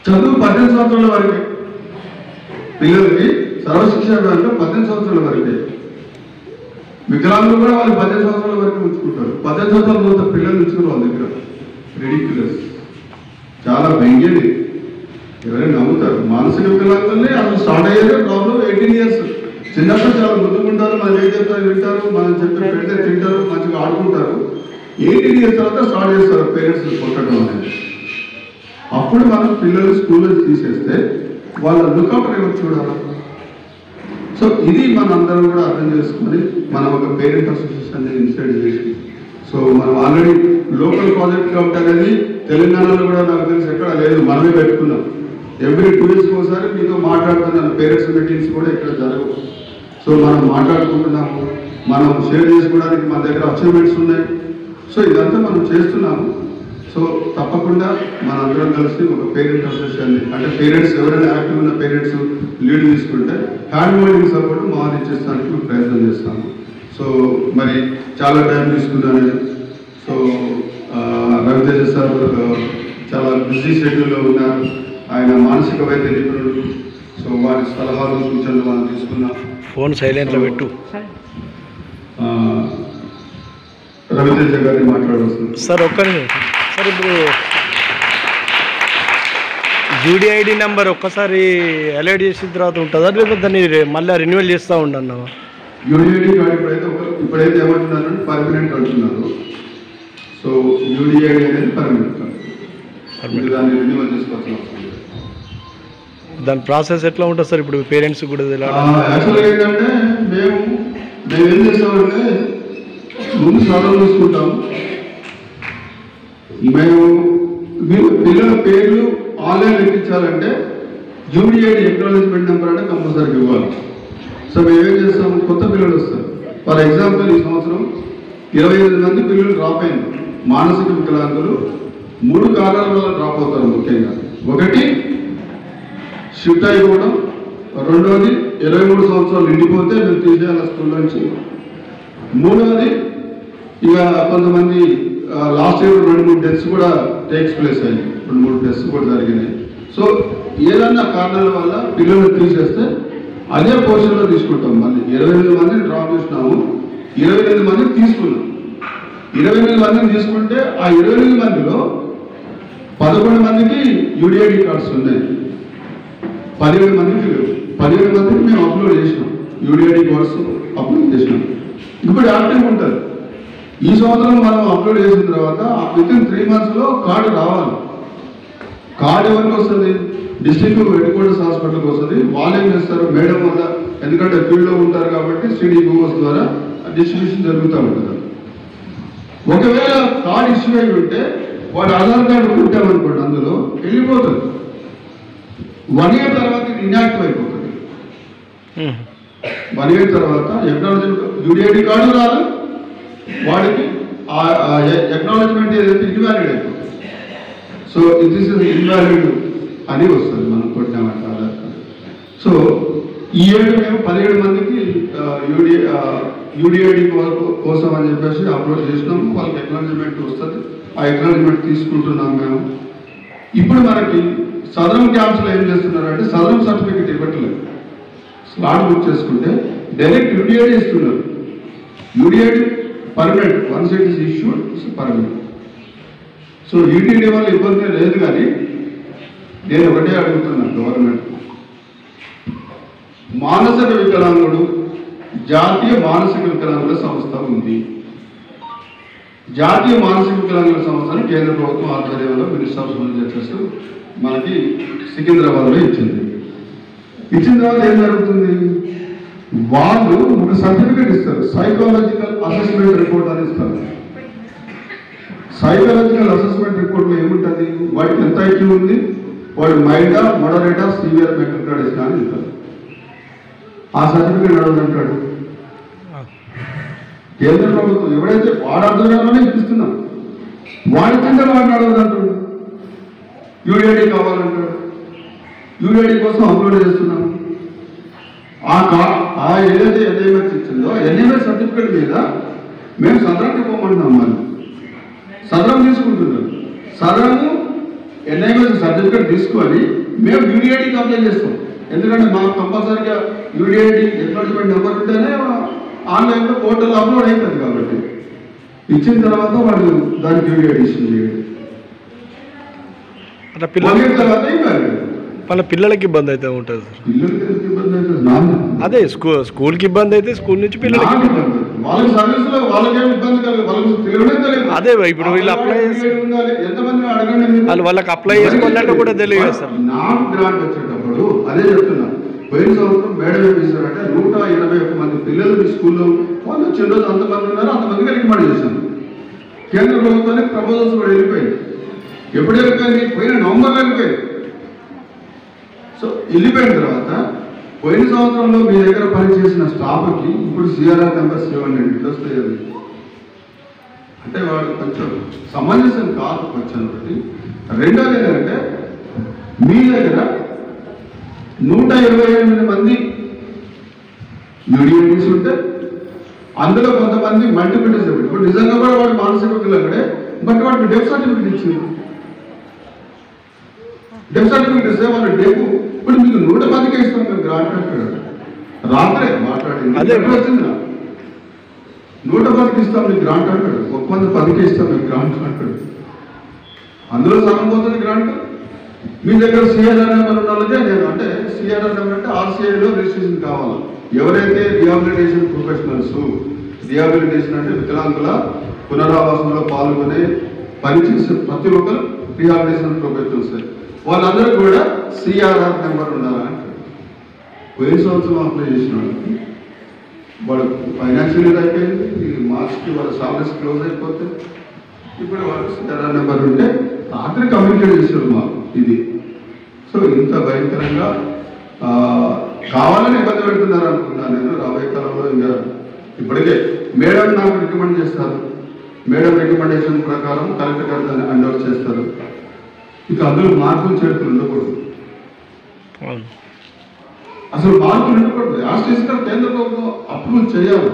చదువు 18 సంవత్సరాల వరకే పిల్లలకి, సర్వశిక్షాలో 18 సంవత్సరాల వరకే. వికలాంగులు కూడా వాళ్ళు 18 సంవత్సరాల వరకు ఉంచుకుంటారు. 18 సంవత్సరాల తర్వాత పిల్లలు ఉంచుకున్నారు వాళ్ళ దగ్గర. రిడిక్యులస్, చాలా భయంకరం. ఎవరైనా నమ్ముతారు? మానసిక వికలాంగుల్ని అసలు స్టార్ట్ అయ్యేదే ప్రాబ్లం 18 ఇయర్స్. చిన్నప్పుడు చాలా గుర్తుకుంటారు, మనం ఏం చెప్తారు వింటారు, మనం చెప్పి పెడితే తింటారు, మంచిగా ఆడుకుంటారు. 18 ఇయర్స్ తర్వాత స్టార్ట్ చేస్తారు పేరెంట్స్ కొట్టడం అనేది. అప్పుడు మనం పిల్లలు స్కూల్లో తీసేస్తే వాళ్ళ లుకౌట్ ఎవరు చూడాలి? సో ఇది మన అందరం కూడా అర్థం చేసుకొని మనం ఒక పేరెంట్ అసోసియేషన్ ఇన్స్టైట్ చేసి, సో మనం ఆల్రెడీ లోకల్ ప్రాజెక్ట్ కాబట్టి అనేది తెలంగాణలో కూడా నాకు తెలిసి ఎక్కడ లేదు, మనమే పెట్టుకున్నాం. ఎవ్రీ 2 years ఒకసారి మీతో మాట్లాడుతున్నాను, పేరెంట్స్ మీటింగ్స్ కూడా ఇక్కడ జరగవు. సో మనం మాట్లాడుకుంటున్నాము, మనం షేర్ చేసుకోవడానికి మన దగ్గర అచీవ్మెంట్స్ ఉన్నాయి. సో ఇదంతా మనం చేస్తున్నాము. సో తప్పకుండా మనందరం కలిసి ఒక పేరెంట్ అసోసియేషన్, అంటే పేరెంట్స్ ఎవరైనా యాక్టివ్ ఉన్న పేరెంట్స్ లీడ్ తీసుకుంటే హ్యాండ్ హోల్డింగ్ సపోర్ట్ మా ఇచ్చేస్తానికి ప్రయత్నం చేస్తాము. సో మరి చాలా టైం తీసుకున్నాను. సో రవితేజ సార్ చాలా బిజీ షెడ్యూల్లో ఉన్నారు, ఆయన మానసిక వైద్య నిపుణుడు. సో వారి సలహాలు సూచనలు మనం తీసుకున్నాం. ఫోన్ సైలెంట్లో పెట్టు. రవితేజ గారిని మాట్లాడవస్తుంది సార్. ఒక్కరి సార్, ఇప్పుడు యూడిఐడి నెంబర్ ఒక్కసారి అలర్ట్ చేసిన తర్వాత ఉంటుందా, లేకపోతే దాన్ని మళ్ళీ రెన్యువల్ చేస్తూ ఉండన్నావా? యూడిఐడి కార్డు ఇప్పుడైతే ఏమంటున్నారు, పర్మనెంట్ అంటున్నారు. సో యూడిఐడి అనేది పర్మనెంట్ కార్డు, దాన్ని రెన్యువల్ చేసుకోవాల్సిన అవసరం లేదు. దాని ప్రాసెస్ ఎట్లా ఉంటుంది సార్? ఇప్పుడు పేరెంట్స్ కూడా యాక్చువల్గా ఏంటంటే మేము ఏం చేస్తామంటే ముందు సర్వే చూసుకుంటాము. మేము పిల్లల పేర్లు ఆన్లైన్ ఎక్కించాలంటే యూడిఐడి ఎక్నాలజ్మెంట్ నెంబర్ అంటే కంపల్సరీగా ఇవ్వాలి. సో మేమేం చేస్తాము, కొత్త పిల్లలు వస్తారు. ఫర్ ఎగ్జాంపుల్ ఈ సంవత్సరం 28 మంది పిల్లలు డ్రాప్ అయింది. మానసిక వికలాంగులు 3 కారణాల వల్ల డ్రాప్ అవుతారు. ముఖ్యంగా ఒకటి షిఫ్ట్ అయిపోవడం, రెండోది 23 సంవత్సరాలు నిండిపోతే మేము తీసేయాలి స్కూల్ నుంచి, మూడవది ఇక కొంతమంది లాస్ట్ ఇయర్ 2-3 డెత్స్ కూడా టేక్స్ ప్లేస్ అయ్యాయి, 2-3 డెత్స్ కూడా జరిగినాయి. సో ఏదన్నా కారణాల వల్ల పిల్లలు తీసేస్తే అదే పోర్షన్లో తీసుకుంటాం. మళ్ళీ 28 మందిని డ్రాప్ చేసినాము, 28 మందిని తీసుకున్నాం. 28 మందిని తీసుకుంటే ఆ 28 మందిలో 11 మందికి యూడిఐడి కార్డ్స్ ఉన్నాయి, 17 మందికి లేవు. 17 మందికి మేము అప్లోడ్ చేసినాం, యూడిఐడి కార్డ్స్ అప్లోడ్ చేసినాం. ఇప్పుడు యాక్టివ్ ఉంటుంది. ఈ సంవత్సరం మనం అప్లోడ్ చేసిన తర్వాత వితిన్ 3 monthsలో కార్డు రావాలి. కార్డు ఎవరికి వస్తుంది? డిస్ట్రిక్ట్ హెడ్ క్వార్టర్స్ హాస్పిటల్కి వస్తుంది. వాళ్ళు ఏం చేస్తారు? మేడం వల్ల, ఎందుకంటే ఫీల్డ్లో ఉంటారు కాబట్టి CDPOs ద్వారా డిస్ట్రిబ్యూషన్ జరుగుతూ ఉంటుంది. ఒకవేళ కార్డు ఇష్యూ అయి ఉంటే వాడు ఆధార్ కార్డు ఉంటామనుకోండి, అందులో వెళ్ళిపోతుంది. 1 year తర్వాత ఇది ఇన్యాక్టివ్ అయిపోతుంది. 1 year తర్వాత యూడిఐడి కార్డు రాదు, వాడికి ఎక్నాలజ్మెంట్ ఏదైతే ఇన్వాలిడ్ అయిపోతుంది. సో దిస్ ఇస్ ఇన్వాలిడ్ అని వస్తుంది మనం కొట్టినామంటే ఆధార్ కార్డు. సో ఈ ఏడు మేము 17 మందికి యూడిఐడి కోసం అని చెప్పేసి అప్లోడ్ చేసినాము. వాళ్ళకి ఎక్నాలజ్మెంట్ వస్తుంది, ఆ ఎక్నాలజ్మెంట్ తీసుకుంటున్నాం మేము. ఇప్పుడు మనకి సదరం క్యాంప్స్లో ఏం చేస్తున్నారంటే సదరం సర్టిఫికేట్ ఇవ్వట్లేదు. స్లాట్ బుక్ చేసుకుంటే డైరెక్ట్ యూడిఐడి ఇస్తున్నారు. UDID permanent, once it is issued permanent. So ETD వల్ల ఇబ్బంది లేదు. కానీ నేను ఒకటే అడుగుతున్నాను గవర్నమెంట్, మానసిక వికలాంగుడు జాతీయ మానసిక వికలాంగుల సంస్థ ఉంది. జాతీయ మానసిక వికలాంగుల సంస్థను కేంద్ర ప్రభుత్వం ఆధ్వర్యంలో మినిస్టర్ ఆఫ్ సోషల్ జస్టిస్ మనకి సికింద్రాబాద్లో ఇచ్చింది. ఇచ్చిన తర్వాత ఏం జరుగుతుంది? వాళ్ళు ఒక సర్టిఫికేట్ ఇస్తారు, సైకాలజికల్ అసెస్మెంట్ రిపోర్ట్ అని ఇస్తారు. సైకాలజికల్ అసెస్మెంట్ రిపోర్ట్లో ఏముంటుంది? వాడికి ఎంత ఐక్యూ ఉంది, వాడు మైల్డా, మోడరేటా, సివియర్ మెంటల్ కండిషన్ అని ఇస్తారు. ఆ సర్టిఫికేట్ అడగదంటాడు కేంద్ర ప్రభుత్వం. ఎవడైతే వాడు అర్థంలోనే ఇప్పిస్తున్నాం, వాడి కింద వాడిని అడగదంటాడు. యూడిఐడి కావాలంటాడు, యూడిఐడి కోసం అప్లోడ్ చేస్తున్నాం. ఆ ఏదైతే ఎన్ఐఎంఎస్ ఇచ్చిందో ఎన్ఐఎంఎస్ సర్టిఫికేట్ మీద మేము సదరంకి పోమంటున్నాం. మళ్ళీ సదరం తీసుకుంటున్నాం. సదరము ఎన్ఐఎంఎస్ సర్టిఫికేట్ తీసుకొని మేము యూడిఐడికి అప్లై చేస్తాం. ఎందుకంటే మాకు కంపల్సరీగా యూడిఐడి ఎక్నాలజ్మెంట్ నెంబర్ ఉంటేనే ఆన్లైన్లో పోర్టల్ అప్లోడ్ అవుతుంది. కాబట్టి ఇచ్చిన తర్వాత వాళ్ళు దానికి యూడిఐడి ఇస్తుంది. తర్వాత వాళ్ళ పిల్లలకి ఇబ్బంది అయితే ఉంటుంది సార్. పిల్లలకి ఇబ్బంది అవుతుంది. అదే స్కూల్కి ఇబ్బంది అయితే స్కూల్ నుంచి పిల్లలకి వాళ్ళకి సర్వీస్లో వాళ్ళకేమి ఇబ్బంది కలదు, వాళ్ళకి తెలియదు. అదే ఇప్పుడు వీళ్ళు అప్లై చేసి ఎంతమంది అడగండి, వాళ్ళకి అప్లై చేసుకోవాలంటే కూడా తెలియదు సార్. నాకు గ్రాంట్ వచ్చేటప్పుడు అదే చెప్తున్నా. పోయిన సంవత్సరం మేడం ఏం చేశారంటే 181 మంది పిల్లలు మీ స్కూల్లో వాళ్ళు వచ్చిన రోజు అంతమంది ఉన్నారు, అంతమందికి రికమెండ్ చేశాను. కేంద్ర ప్రభుత్వానికి ప్రపోజల్స్ కూడా వెళ్ళిపోయింది. ఎప్పుడు వెళ్ళిపోయింది? పోయిన నవంబర్లో వెళ్ళిపోయింది. సో వెళ్ళిపోయిన తర్వాత పోయిన సంవత్సరంలో మీ దగ్గర పనిచేసిన స్టాఫ్కి ఇప్పుడు సిఆర్ఆర్ నెంబర్ 700 వస్తాయి. అంటే వాడు కొంచెం సమంజసం కాదు కొంచెం. ఒకటి. రెండోది ఏంటంటే మీ దగ్గర 128 మంది యూడిఐడీస్ ఉంటే అందులో కొంతమంది మల్టిపుల్ డిసేబుల్. ఇప్పుడు నిజంగా కూడా వాడు మానసిక వికలాంగుడే, బట్ వాడికి డెత్ సర్టిఫికేట్ ఇచ్చింది. డెత్ సర్టిఫికేట్ ఇస్తే వాళ్ళు డెపు ఇప్పుడు మీకు 100 మందికి ఇస్తాం మేము గ్రాంట్ అంటాడు. రాత్రే మాట్లాడింది వచ్చింది. 100 మందికి ఇస్తాం మీకు గ్రాంట్ అంటాడు. 10 ఇస్తాం మీకు గ్రాంట్ అంటాడు. అందులో సగం పోతుంది గ్రాంట్. మీ దగ్గర సిఆర్ఆర్ నెంబర్ ఉన్న వాళ్ళకే నేను అంటే సిఆర్ఆర్ నెంబర్ అంటే RCIలో రిజిస్ట్రేషన్ కావాలి. ఎవరైతే రిహాబిలిటేషన్ ప్రొఫెషనల్స్, రిహాబిలిటేషన్ అంటే వికలాంగుల పునరావాసంలో పాల్గొనే పనిచేసే ప్రతి ఒక్కరు రిహాబిలిటేషన్ ప్రొఫెషనల్స్, వాళ్ళందరూ కూడా సిఆర్ఆర్ నెంబర్ ఉండాలని. పోయిన సంవత్సరం అప్లై చేసిన వాళ్ళకి వాడు ఫైనాన్షియల్ ఇయర్ అయిపోయింది, మార్చ్కి వాళ్ళ సాలరీస్ క్లోజ్ అయిపోతే ఇప్పుడు వాళ్ళకి సిఆర్ఆర్ నెంబర్ ఉంటే రాత్రి కమ్యూనికేట్ చేశారు మాకు ఇది. సో ఇంత భయంకరంగా కావాలని ఇబ్బంది పెడుతున్నారు అనుకున్నాను నేను. రాబోయే కాలంలో ఇంకా ఇప్పటికే మేడం నాకు రికమెండ్ చేస్తారు. మేడం రికమెండేషన్ ప్రకారం కలెక్టర్ గారు దాన్ని హ్యాండ్ఓవర్ చేస్తారు. ఇక అందులో మార్పులు చేతులు ఉండకూడదు, అసలు మార్పులు ఉండకూడదు. యాస్టేషన్ కేంద్ర ప్రభుత్వం అప్రూవ్ చేయాలి.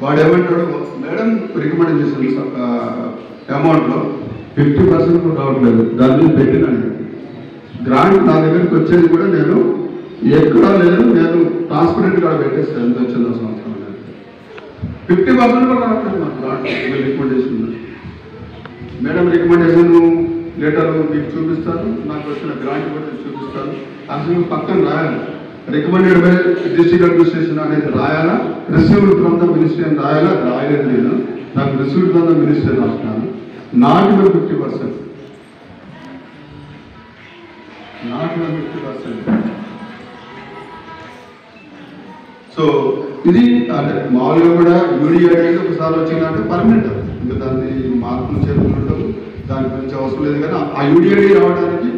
వాడు ఏమంటాడు, మేడం రికమెండ్ చేసిన అమౌంట్లో 50% కూడా రావట్లేదు, దాని మీద పెట్టినాను. గ్రాంట్ నా దగ్గరికి వచ్చేది కూడా నేను ఎక్కడా లేదు, నేను ట్రాన్స్పరెంట్గా పెట్టేస్తాను ఎంత వచ్చిందో సంవత్సరం. 50% కూడా రావట్లేదు నాకు grant. Recommendation madam recommendation letter మీకు చూపిస్తాను, నాకు వచ్చిన గ్రాంట్ కూడా చూపిస్తాను. అసలు పక్కన రాయాలి, రికమెండెడ్ బై డిస్ట్రిక్ట్ అడ్మినిస్ట్రేషన్ అనేది రాయాలా, రిసీవ్డ్ ఫ్రమ్ ద మినిస్ట్రీ అని రాయాలా. రాయలేదు నేను, నాకు రిసీవ్డ్ ఫ్రమ్ ద మినిస్ట్రీ రాస్తున్నాను. Not even 50%, not even 50%. So ఇది అంటే మామూలుగా కూడా యూడిఐ అనేది ఒకసారి వచ్చిందంటే పర్మనెంట్, ఇంకా దాన్ని మార్పులు చేతులు ఉండవు, దాని గురించి అవసరం లేదు. కానీ ఆ యూడిఐ రావడానికి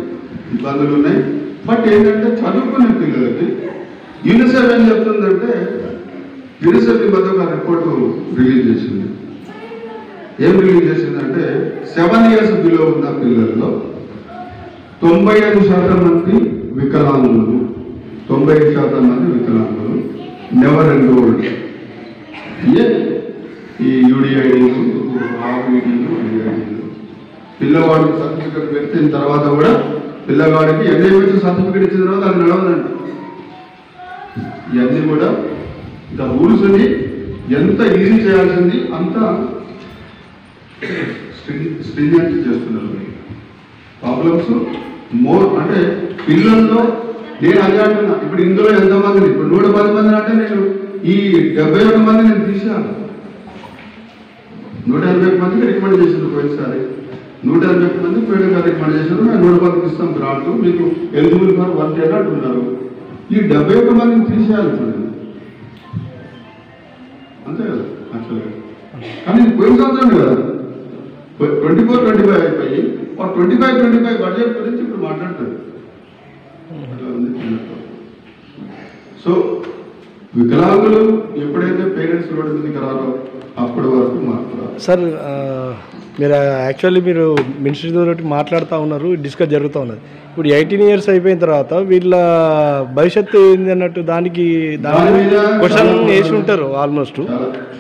ఇబ్బందులు ఉన్నాయి. బట్ ఏంటంటే చదువుకునే పిల్లలకి యూనిసెఫ్ ఏం చెప్తుందంటే, యూనిసెఫ్ ఈ మధ్య ఒక రిపోర్టు రిలీజ్ చేసింది. ఏం రిలీజ్ చేసిందంటే 7 years బిలో ఉన్న పిల్లల్లో 95% మంది వికలాంగులు, 95% మంది వికలాంగులు నెవర్ ఎన్రోల్డ్. ఈ యూడిఐడీలు, ఆర్ఈడీలు, ఐఐడీలు పిల్లవాడికి సర్టిఫికెట్ పెట్టిన తర్వాత కూడా పిల్లవాడికి ఎన్ఐహెచ్ సర్టిఫికెట్ ఇచ్చిన తర్వాత అది నడవదండి. ఇవన్నీ కూడా ఇంకా రూల్స్ని ఎంత ఈజీ చేయాల్సింది అంత స్ట్రింజెంట్ చేస్తున్నారు. ప్రాబ్లమ్స్ మోర్ అంటే పిల్లల్లో నేను అదే అంటున్నా. ఇప్పుడు ఇందులో ఎంతమందిని, ఇప్పుడు 110 మందిని అంటే నేను ఈ 71 మంది నేను తీసాను. 180 మందికి రికమెండ్ చేశారు పోయినసారి, 180 మంది పేరుగా రికమెండ్ చేశారు. మేము 110 ఇస్తాం గ్రాంట్, మీకు ఎలిజిబుల్ ఫర్ వర్క్ అంటున్నారు. ఈ 71 మందిని తీసేయాలి చూడండి, అంతే కదా యాక్చువల్గా. కానీ ఇది పోయిన సంవత్సరం కదా 24-25 అయిపోయి 25-25 బడ్జెట్ గురించి ఇప్పుడు మాట్లాడుతుంది. సో వికలాంగులు ఎప్పుడైతే పేరెంట్స్ రోడ్డు మీదకి రారో అప్పటి వరకు మార్పు రాదు. సార్ మీరు యాక్చువల్లీ మీరు మినిస్ట్రీ తోటి మాట్లాడుతూ ఉన్నారు, డిస్కస్ జరుగుతూ ఉన్నది. ఇప్పుడు 18 years అయిపోయిన తర్వాత వీళ్ళ భవిష్యత్తు ఏంది అన్నట్టు దానికి క్వశ్చన్ వేసి ఉంటారు ఆల్మోస్ట్.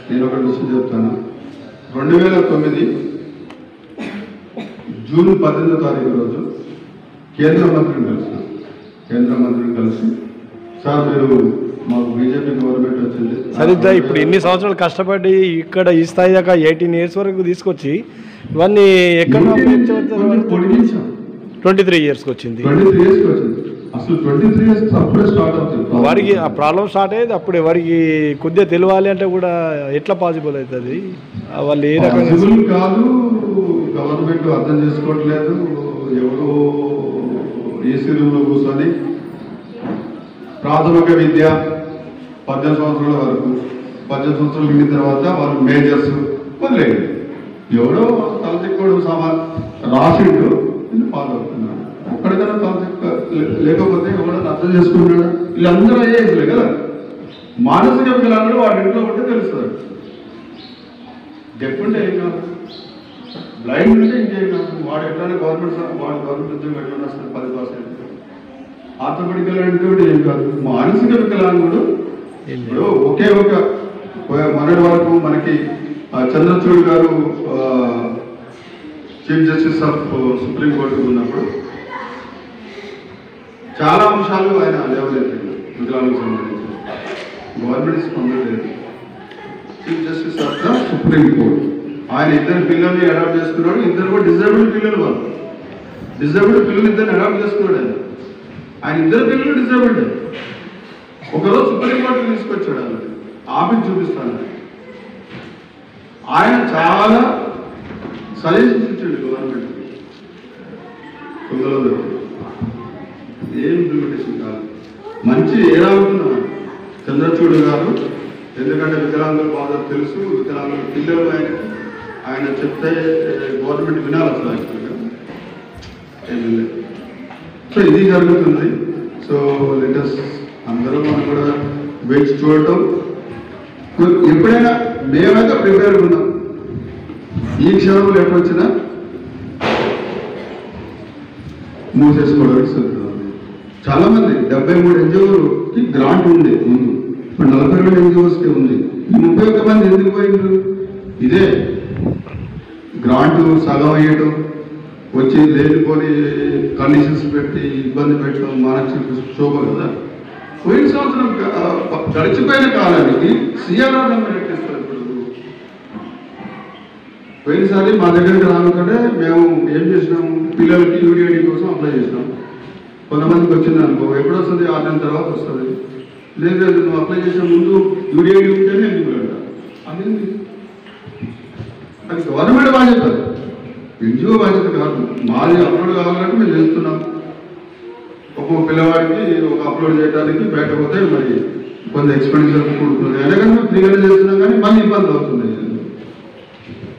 నేను ఒక విషయం చెప్తాను. 2009 జూన్ 18వ తారీఖు రోజు కేంద్ర మంత్రిని కలిసి సార్ మీరు మాకు బీజేపీ గవర్నమెంట్ వచ్చింది సరిగ్గా ఇప్పుడు ఇన్ని సంవత్సరాలు కష్టపడి ఇక్కడ ఈ స్థాయి దాకా 18 years వరకు తీసుకొచ్చి ఇవన్నీ ఎక్కడ 23 yearsకి వచ్చింది. 23 yearsకి వచ్చింది. అసలు 23 years అప్పుడే స్టార్ట్ అవుతుంది. వారికి ఆ ప్రాబ్లం స్టార్ట్ అయ్యేది అప్పుడే. వారికి కొద్దిగా తెలియాలి అంటే కూడా ఎట్లా పాసిబుల్ అవుతుంది? వాళ్ళు ఏ రకంగా కాదు, గవర్నమెంట్ అర్థం చేసుకోవట్లేదు. ఎవరో ఏసీ రూమ్లో కూర్చొని ప్రాథమిక విద్య 18 సంవత్సరాల వరకు, 18 సంవత్సరాలు నిండిన తర్వాత వాళ్ళు మేజర్స్ వదిలేదు. ఎవడో తలచెక్కడు రాసిండు ఫాలో అవుతున్నాడు. ఒక్కడికైనా తలచెక్క లేకపోతే ఎవడో అర్థం చేసుకుంటాడు. వీళ్ళందరూ అయ్యేసలే కదా. మానసిక వికలాంగుడు వాడి ఇంట్లో ఉంటే తెలుస్తుంది. డెఫ్ ఉంటే ఏం కాదు, బ్లైండ్ ఉంటే ఇంకేం కాదు. వాడు ఎట్లయినా గవర్నమెంట్ ఉద్యోగం ఎట్లా వస్తుంది 10%. ఆర్థోపెడికల్ అంటే ఏం కాదు. మానసిక వికలాంగుడు ఇప్పుడు ఒకే ఒక మొన్నటి వరకు మనకి చంద్రచూడ్ గారు చీఫ్ జస్టిస్ ఆఫ్ సుప్రీంకోర్టు ఉన్నప్పుడు చాలా అంశాలు ఆయన లేవనెత్తాడు వికలాంగులకు సంబంధించి. గవర్నమెంట్ స్పందలేదు. Chief justice of the supreme court ఆయన 2 పిల్లల్ని అడాప్ట్ చేసుకున్నాడు. 2 కూడా డిజేబుల్డ్ పిల్లలు. వాళ్ళు డిజేబుల్డ్ పిల్లలు 2 అడాప్ట్ చేసుకున్నాడు. ఆయన 2 పిల్లలు డిజేబుల్డ్. ఒకరోజు సుప్రీంకోర్టు తీసుకొచ్చాడు. ఆయన ఆఫీస్ చూపిస్తాను. ఆయన చాలా సజెషన్స్ ఇచ్చాడు గవర్నమెంట్కి. కొందరు ఏం ఇంప్లిమెంటేషన్ కాదు. మంచి ఏదవుతున్నా చంద్రచూడ్ గారు, ఎందుకంటే వికలాంగుల బాధ తెలుసు. వికలాంగుల పిల్లలు ఆయన చెప్తే గవర్నమెంట్ వినాలి అసలు యాక్చువల్గా. ఏమీ లేదు. సో ఇది జరుగుతుంది. సో లెటస్ అందరూ మనం కూడా వేచి చూడటం. ఎప్పుడైనా మేమైతే ప్రిపేర్ ఉన్నాం. ఈ క్షణంలో ఎప్పుడు వచ్చినా మూసేసుకోవడానికి సరిపోతుంది. చాలా మంది 73 NGOలకి గ్రాంట్ ఉంది ముందు. ఇప్పుడు 42 NGOస్కి ఉంది. ఈ 31 మంది ఎందుకు పోయిండ్రు? ఇదే గ్రాంట్ సగం అయ్యడం, వచ్చి లేనిపోని కండిషన్స్ పెట్టి ఇబ్బంది పెట్టడం మానసిక శోభ కదా. పోయిన సంవత్సరం గడిచిపోయిన కాలానికి సిఆర్ఆర్ నెంబర్ ఎట్టిస్తారు. ఇప్పుడు పోయినసారి మా దగ్గరికి రానుకుంటే మేము ఏం చేసినాము, పిల్లలకి యూడిఐడి కోసం అప్లై చేసినాం. కొంతమందికి వచ్చింది అనుకో, ఎప్పుడు వస్తుంది? 6 నెలల తర్వాత వస్తుంది. లేదు నువ్వు అప్లై చేసిన ముందు యూడిఐడి ఉంటేనే ఎందుకు అంట. అదేంటి? అది గవర్నమెంట్ బాధ్యత, ఎన్జిఓ బాధ్యత కాదు. మాది అప్లోడ్ కావాలంటే మేము చేస్తున్నాం. ఒక్కొక్క పిల్లవాడికి ఒక అప్లోడ్ చేయడానికి బయట పోతే మరి కొంత ఎక్స్పెండిచర్ కూడుతుంది. ఎందుకంటే మేము ఫ్రీగానే చేస్తున్నాం, కానీ మళ్ళీ ఇబ్బంది అవుతుంది.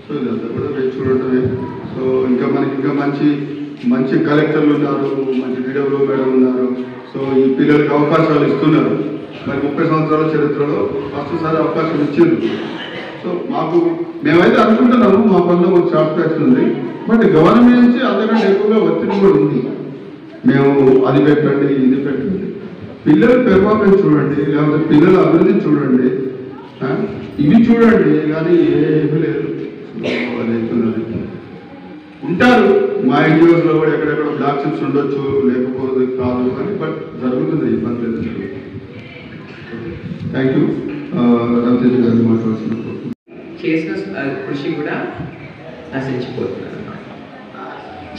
సో ఇదంతా కూడా చూడటమే. సో ఇంకా మనకి ఇంకా మంచి మంచి కలెక్టర్లు ఉన్నారు, మంచి డిడబ్ల్యూ మేడం ఉన్నారు. సో ఈ పిల్లలకి అవకాశాలు ఇస్తున్నారు. మరి 30 సంవత్సరాల చరిత్రలో ఫస్ట్ సారి అవకాశం ఇచ్చింది. సో మేమైతే అనుకుంటున్నాము మా పనిలో ఒక సాటిస్ఫాక్షన్ ఉంది. బట్ గవర్నమెంట్ నుంచి అంతకంటే ఎక్కువగా ఒత్తిడి కూడా ఉంది. మేము అది పెట్టండి, ఇది పెట్టండి. పిల్లల పెర్ఫార్మెన్స్ చూడండి, లేకపోతే పిల్లల అభివృద్ధి చూడండి, ఇవి చూడండి, కానీ ఏమీ లేదు. ఉంటారు మా ఎన్జిఓస్లో కూడా ఎక్కడెక్కడ బ్లాక్ షిప్స్ ఉండొచ్చు, లేకపోతే కాదు, కానీ బట్ జరుగుతుంది, ఇబ్బంది లేదు. Thank you. రవితేజ గారు మాట్లాడుతున్నారు. చేసిన కృషి కూడా నశించిపోతున్నారు అన్నమాట.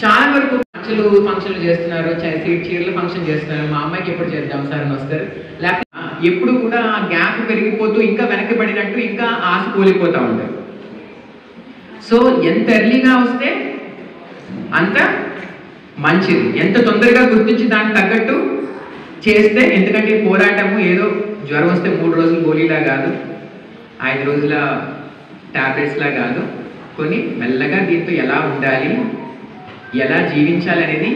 చాలా వరకు ఫంక్షన్లు చేస్తున్నారు, చీరల ఫంక్షన్ చేస్తున్నారు. మా అమ్మాయికి ఎప్పుడు చేద్దాం సార్ అని వస్తారు. లేకపోతే ఎప్పుడు కూడా ఆ గ్యాప్ పెరిగిపోతూ ఇంకా వెనకబడినట్టు ఇంకా ఆశ కోల్పోతూ ఉంటారు. సో ఎంత ఎర్లీగా వస్తే అంత మంచిది, ఎంత తొందరగా గుర్తించి దానికి తగ్గట్టు చేస్తే. ఎందుకంటే పోరాటము ఏదో జ్వరం వస్తే 3 రోజులు గోళీలా కాదు, 5 రోజుల ట్యాబ్లెట్స్లా కాదు. కొన్ని మెల్లగా దీంతో ఎలా ఉండాలి, ఎలా జీవించాలి అనేది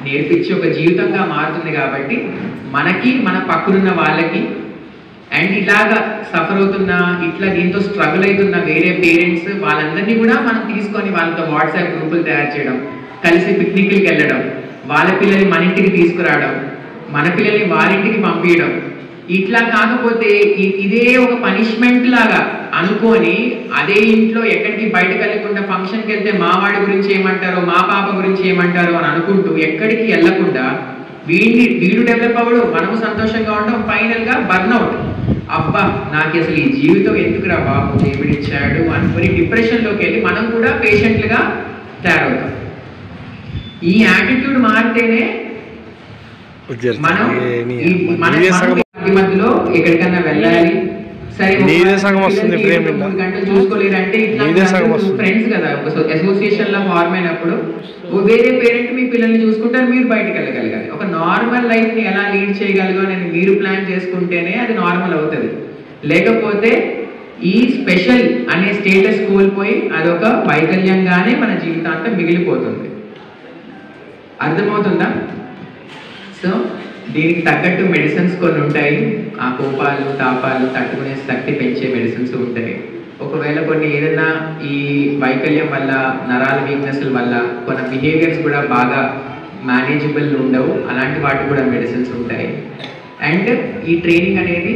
నేర్పించి ఒక జీవితంగా మారుతుంది. కాబట్టి మనకి, మన పక్కనున్న వాళ్ళకి, అండ్ ఇలాగా సఫర్ అవుతున్న, ఇట్లా దీంతో స్ట్రగుల్ అవుతున్న వేరే పేరెంట్స్ వాళ్ళందరినీ కూడా మనం తీసుకొని వాళ్ళతో వాట్సాప్ గ్రూపులు తయారు చేయడం, కలిసి పిక్నిక్లకి వెళ్ళడం, వాళ్ళ పిల్లల్ని మన ఇంటికి తీసుకురావడం, మన పిల్లల్ని వారింటికి పంపించడం. ఇట్లా కాకపోతే ఇదే ఒక పనిష్మెంట్ లాగా అనుకొని అదే ఇంట్లో ఎక్కడికి బయటకు వెళ్ళకుండా ఫంక్షన్కి వెళ్తే మా వాడి గురించి ఏమంటారో, మా పాప గురించి ఏమంటారో అని అనుకుంటూ ఎక్కడికి వెళ్ళకుండా వీడు డెవలప్ అవ్వడు, మనము సంతోషంగా ఉండడం, ఫైనల్గా బర్న్అవుట్. అబ్బా నాకు అసలు ఈ జీవితం ఎందుకురా బాబు దేవుడిచ్చాడు అనుకుని డిప్రెషన్లోకి వెళ్ళి మనం కూడా పేషెంట్లుగా తయారవుతాం. ఈ యాటిట్యూడ్ మారితేనే మనం మధ్యలో ఎక్కడికన్నా వెళ్ళాలి. సరే 3 గంటలు చూసుకోలేదంటే ఫ్రెండ్స్ కదా, అసోసియేషన్ లా ఫార్మ్ అయినప్పుడు వేరే పేరెంట్ మీ పిల్లల్ని చూసుకుంటారు, మీరు బయటకు వెళ్ళగలగాలి. ఒక నార్మల్ లైఫ్ ని ఎలా లీడ్ చేయగలగాలని మీరు ప్లాన్ చేసుకుంటేనే అది నార్మల్ అవుతుంది. లేకపోతే ఈ స్పెషల్ అనే స్టేటస్ కోల్పోయి అదొక వైకల్యంగానే మన జీవితాంతం మిగిలిపోతుంది. అర్థమవుతుందా? సో దీనికి తగ్గట్టు మెడిసిన్స్ కొన్ని ఉంటాయి. ఆ కోపాలు తాపాలు తట్టుకునే శక్తి పెంచే మెడిసిన్స్ ఉంటాయి. ఒకవేళ కొన్ని ఏదైనా ఈ వైకల్యం వల్ల, నరాల వీక్నెస్ల వల్ల కొన్ని బిహేవియర్స్ కూడా బాగా మేనేజబుల్ ఉండవు, అలాంటి వాటికి కూడా మెడిసిన్స్ ఉంటాయి. అండ్ ఈ ట్రైనింగ్ అనేది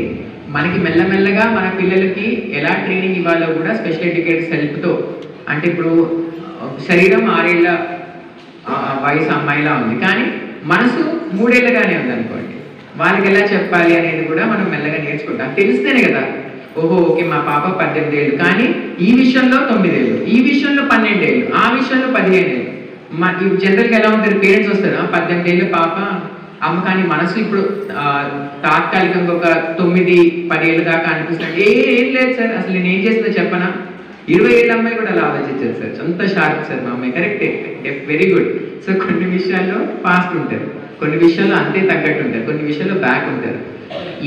మనకి మెల్లమెల్లగా మన పిల్లలకి ఎలా ట్రైనింగ్ ఇవ్వాలో కూడా స్పెషల్ ఎడ్యుకేటర్స్ హెల్ప్తో, అంటే ఇప్పుడు శరీరం 6 ఏళ్ళ వయసు అమ్మాయిలా ఉంది, కానీ మనసు 3 ఏళ్ళగానే ఉంది అనుకోండి. వాళ్ళకి ఎలా చెప్పాలి అనేది కూడా మనం మెల్లగా నేర్చుకుంటాం. తెలిస్తేనే కదా, ఓహో ఓకే మా పాప 18 ఏళ్ళు, కానీ ఈ విషయంలో 9 ఏళ్ళు, ఈ విషయంలో 12 ఏళ్ళు, ఆ విషయంలో 15 ఏళ్ళు. జనరల్గా ఎలా ఉంటారు పేరెంట్స్ వస్తారు, 18 ఏళ్ళు పాప అమ్మ, కానీ మనసు ఇప్పుడు తాత్కాలికంగా ఒక 9-10 ఏళ్ళు దాకా అనిపిస్తుంది. ఏం లేదు సార్, అసలు నేను ఏం చేస్తుందో చెప్పనా, 20 ఏళ్ళ అమ్మాయి కూడా అలా ఆలోచించారు సార్, అంత షార్ప్ సార్ మా అమ్మాయి, కరెక్టే, వెరీ గుడ్. సో కొన్ని విషయాల్లో ఫాస్ట్ ఉంటారు, కొన్ని విషయాల్లో అంతే తగ్గట్టు ఉంటారు, కొన్ని విషయాల్లో బ్యాక్ ఉంటారు.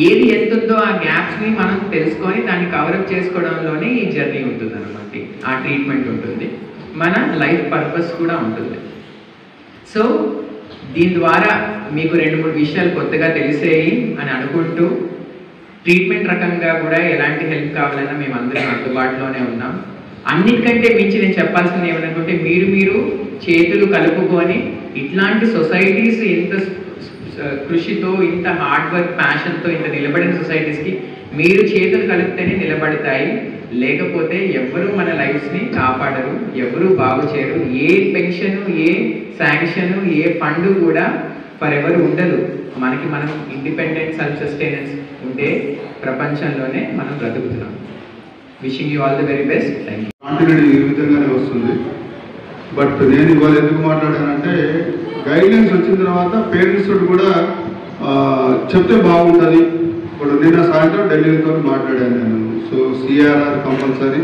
ఏది ఎంత ఉందో ఆ గ్యాప్స్ని మనం తెలుసుకొని దాన్ని కవరప్ చేసుకోవడంలోనే ఈ జర్నీ ఉంటుంది అనమాట. ఆ ట్రీట్మెంట్ ఉంటుంది, మన లైఫ్ పర్పస్ కూడా ఉంటుంది. సో దీని ద్వారా మీకు 2-3 విషయాలు కొత్తగా తెలిసేయి అని అనుకుంటూ, ట్రీట్మెంట్ రకంగా కూడా ఎలాంటి హెల్ప్ కావాలన్నా మేము అందరం అందుబాటులోనే ఉన్నాం. అన్నిటికంటే మించి నేను చెప్పాల్సింది ఏమనుకుంటే, మీరు చేతులు కలుపుకొని ఇట్లాంటి సొసైటీస్ ఇంత కృషితో, ఇంత హార్డ్ వర్క్, ప్యాషన్తో ఇంత నిలబడిన సొసైటీస్కి మీరు చేతులు కలిపితేనే నిలబడతాయి, లేకపోతే ఎవరు మన లైఫ్స్ని కాపాడరు, ఎవరు బాగు చేయరు. ఏ పెన్షన్, ఏ శాంక్షన్, ఏ ఫండ్ కూడా ఫర్ ఎవర్ ఉండదు. మనకి మనం ఇండిపెండెంట్ సెల్ఫ్ సస్టైనెన్స్ ఉంటే ప్రపంచంలోనే మనం బ్రతుకుతున్నాం. Wishing you all the very best. Thank you. Continuity ఈ విధంగానే వస్తుంది. బట్ నేను ఇవాళ ఎందుకు మాట్లాడానంటే గైడ్లైన్స్ వచ్చిన తర్వాత పేరెంట్స్ కూడా చెప్తే బాగుంటుంది. ఇప్పుడు నిన్న సాయంత్రం ఢిల్లీతో మాట్లాడాను నేను. So CRR compulsory,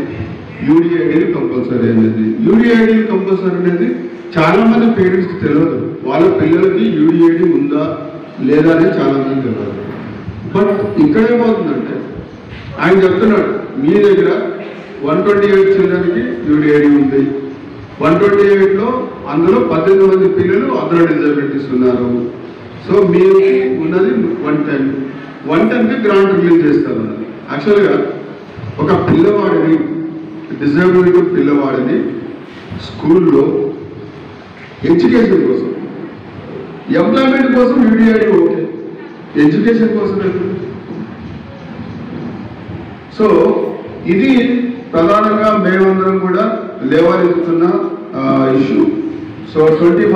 UDID compulsory అనేది. యూడిఐడి కంపల్సరీ అనేది చాలామంది పేరెంట్స్కి తెలియదు. వాళ్ళ పిల్లలకి యూడిఐడి ఉందా లేదా అనేది చాలామంది తెలియదు. బట్ ఇక్కడ ఏమవుతుందంటే ఆయన చెప్తున్నాడు మీ దగ్గర 128 చిల్డ్రన్కి యూడిఐడి ఉంది, 128లో అందులో 18 మంది పిల్లలు అదర్ డిజబిలిటీస్ ఉన్నారు. సో మీరు ఉన్నది 110కి గ్రాంట్ రిలీజ్ చేస్తారు. యాక్చువల్గా ఒక పిల్లవాడిని, డిజబిలిటీ పిల్లవాడిని స్కూల్లో ఎడ్యుకేషన్ కోసం, ఎంప్లాయ్మెంట్ కోసం యూడిఐడి ఓకే, ఎడ్యుకేషన్ కోసం లేదు. సో ఇది ప్రధానంగా మేమందరం కూడా లేవనెత్తుతున్న ఇష్యూ. సో 21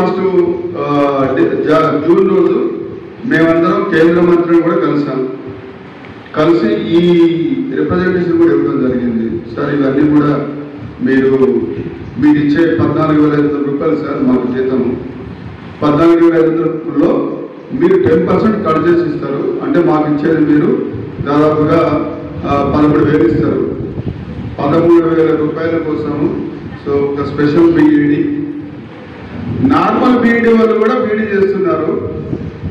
జూన్ రోజు మేమందరం కేంద్ర మంత్రిని కూడా కలిసి ఈ రిప్రజెంటేషన్ కూడా ఇవ్వడం జరిగింది. సార్ ఇవన్నీ కూడా మీరు ఇచ్చే 14,500 రూపాయలు సార్ మాకు జీతం, 14,500లో మీరు 10% కట్ చేసి ఇస్తారు. అంటే మాకు ఇచ్చేది మీరు దాదాపుగా 13,000 ఇస్తారు. 13,000 రూపాయల కోసము సో ఒక స్పెషల్ బీఈడి, నార్మల్ బీఈడి వాళ్ళు కూడా బీఈడి చేస్తున్నారు.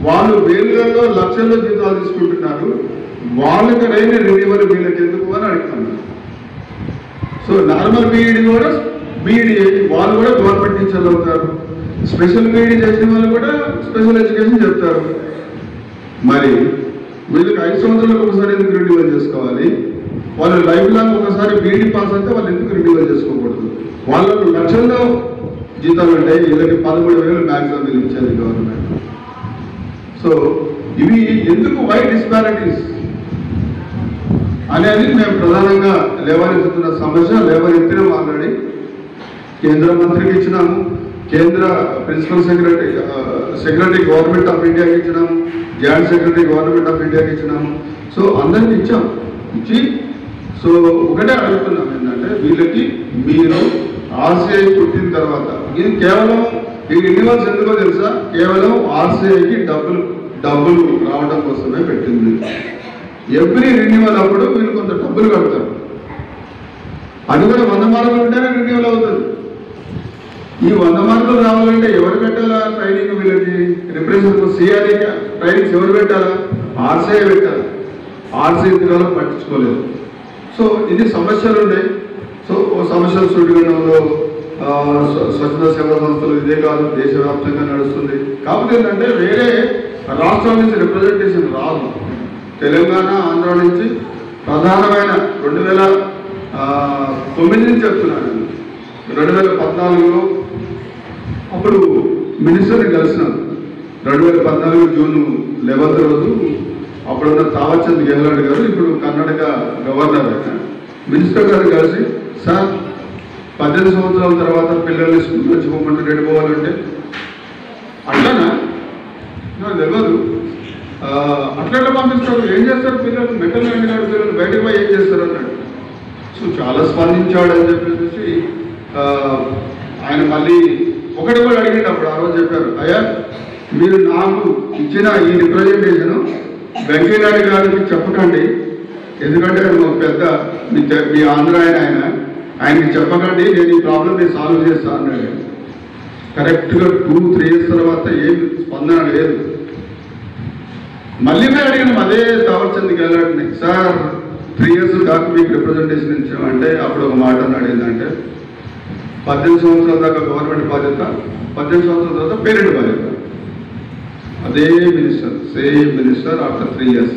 వాళ్ళు వేలులలో లక్షల్లో జీతాలు తీసుకుంటున్నారు. వాళ్ళకి రైన రెన్యువల్ వీళ్ళకి ఎందుకు అని అడుగుతున్నారు. సో నార్మల్ బీఈడి కూడా బీఈడి వాళ్ళు కూడా గవర్నమెంట్ టీచర్లు అవుతారు. స్పెషల్ బీఈడి చేసిన వాళ్ళు కూడా స్పెషల్ ఎడ్యుకేషన్ చెప్తారు. మరి వీళ్ళకి 5 సంవత్సరాలకు ఒకసారి ఎందుకు రెన్యువల్ చేసుకోవాలి? వాళ్ళు లైఫ్ లాంగ్ ఒకసారి బీఈడి పాస్ అయితే వాళ్ళు ఎందుకు రెన్యువల్ చేసుకోకూడదు? వాళ్ళకు లక్షల్లో జీతాలు ఉంటాయి, వీళ్ళకి 13,000 మ్యాక్సిమం ఇచ్చేది గవర్నమెంట్. సో ఇవి ఎందుకు వై డిస్పారిటీస్ అనేది మేము ప్రధానంగా లేవనెత్తుతున్న సమస్య. లేవనెత్తినాము ఆల్రెడీ, కేంద్ర మంత్రికి ఇచ్చినాము, కేంద్ర ప్రిన్సిపల్ సెక్రటరీ గవర్నమెంట్ ఆఫ్ ఇండియాకి ఇచ్చినాము, జాయింట్ సెక్రటరీ గవర్నమెంట్ ఆఫ్ ఇండియాకి ఇచ్చినాము. సో అందరికి ఇచ్చి సో ఒకటే అడుగుతున్నాం ఏంటంటే వీళ్ళకి మీరు ఆర్సీఐ పుట్టిన తర్వాత ఇది కేవలం ఈ రిన్యూవల్స్ ఎందుకో తెలుసా? కేవలం ఆర్సీఐకి డబ్బులు రావడం కోసమే పెట్టింది. ఎవ్రీ రిన్యూవల్ అప్పుడు వీళ్ళు కొంత డబ్బులు కడతారు. అది కూడా 100 మార్కులు ఉంటేనే రిన్యూవల్ అవుతుంది. ఈ 100 మార్కులు రావాలంటే ఎవరు పెట్టాలా ట్రైనింగ్? వీళ్ళకి రిప్రజెంటేటివ్ సిఆర్ఏ ట్రైనింగ్స్ ఎవరు పెట్టాలా? ఆర్సీఐ పెట్టాలి. ఆర్సీఐ ఇంతకాలం పట్టించుకోలేదు. సో ఇది సమస్యలు ఉన్నాయి. సో సమస్యలు సుడిగండంలో స్వచ్ఛత సేవా సంస్థలు ఇదే కాదు, దేశవ్యాప్తంగా నడుస్తుంది. కాకపోతే ఏంటంటే వేరే రాష్ట్రాల నుంచి రిప్రజెంటేషన్ రాదు. తెలంగాణ, ఆంధ్ర నుంచి ప్రధానమైన 2009 నుంచి చెప్తున్నాను. 2014లో అప్పుడు మినిస్టర్ని కలిసినాం. 2014 జూన్ 11 రోజు అప్పుడున్న తావర్చంద్ గెహ్లోట్ గారు, ఇప్పుడు కర్ణాటక గవర్నర్ అయిన మినిస్టర్ గారు కలిసి, సార్ 18 సంవత్సరాల తర్వాత పిల్లల్ని స్కూల్ నుంచి పోమంటే రెడీ పోవాలంటే అట్లానా? నాకు తెలియదు. అట్లా పంపిస్తారు, ఏం చేస్తారు పిల్లలు? మెటల్ ఎండినాడు పిల్లలు బయటకు పోయి ఏం చేస్తారు అన్నాడు. సో చాలా స్పందించాడు అని చెప్పేసి ఆయన మళ్ళీ ఒకటి కూడా అడిగింది. అప్పుడు ఆ రోజు చెప్పారు, అయ్యా మీరు నాకు ఇచ్చిన ఈ రిప్రజెంటేషన్ వెంకయ్యనాయుడు గారికి చెప్పకండి, ఎందుకంటే ఆయన ఒక పెద్ద మీ ఆంధ్ర ఆయనకి చెప్పకండి, నేను ఈ ప్రాబ్లం నేను సాల్వ్ చేస్తాను అన్నాడు. కరెక్ట్గా 2-3 years తర్వాత ఏం స్పందన లేదు. మళ్ళీ మేము అడిగినాం అదే తావర్చంద్ గెహ్లోట్ని, సార్ 3 years దాకా మీకు రిప్రజెంటేషన్ ఇచ్చామంటే అప్పుడు ఒక మాట అన్నాడు, ఏంటంటే 18 సంవత్సరాల దాకా గవర్నమెంట్ బాధ్యత, 18 సంవత్సరాల తర్వాత పేరెంట్ బాధ్యత. అదే minister, same minister after 3 years.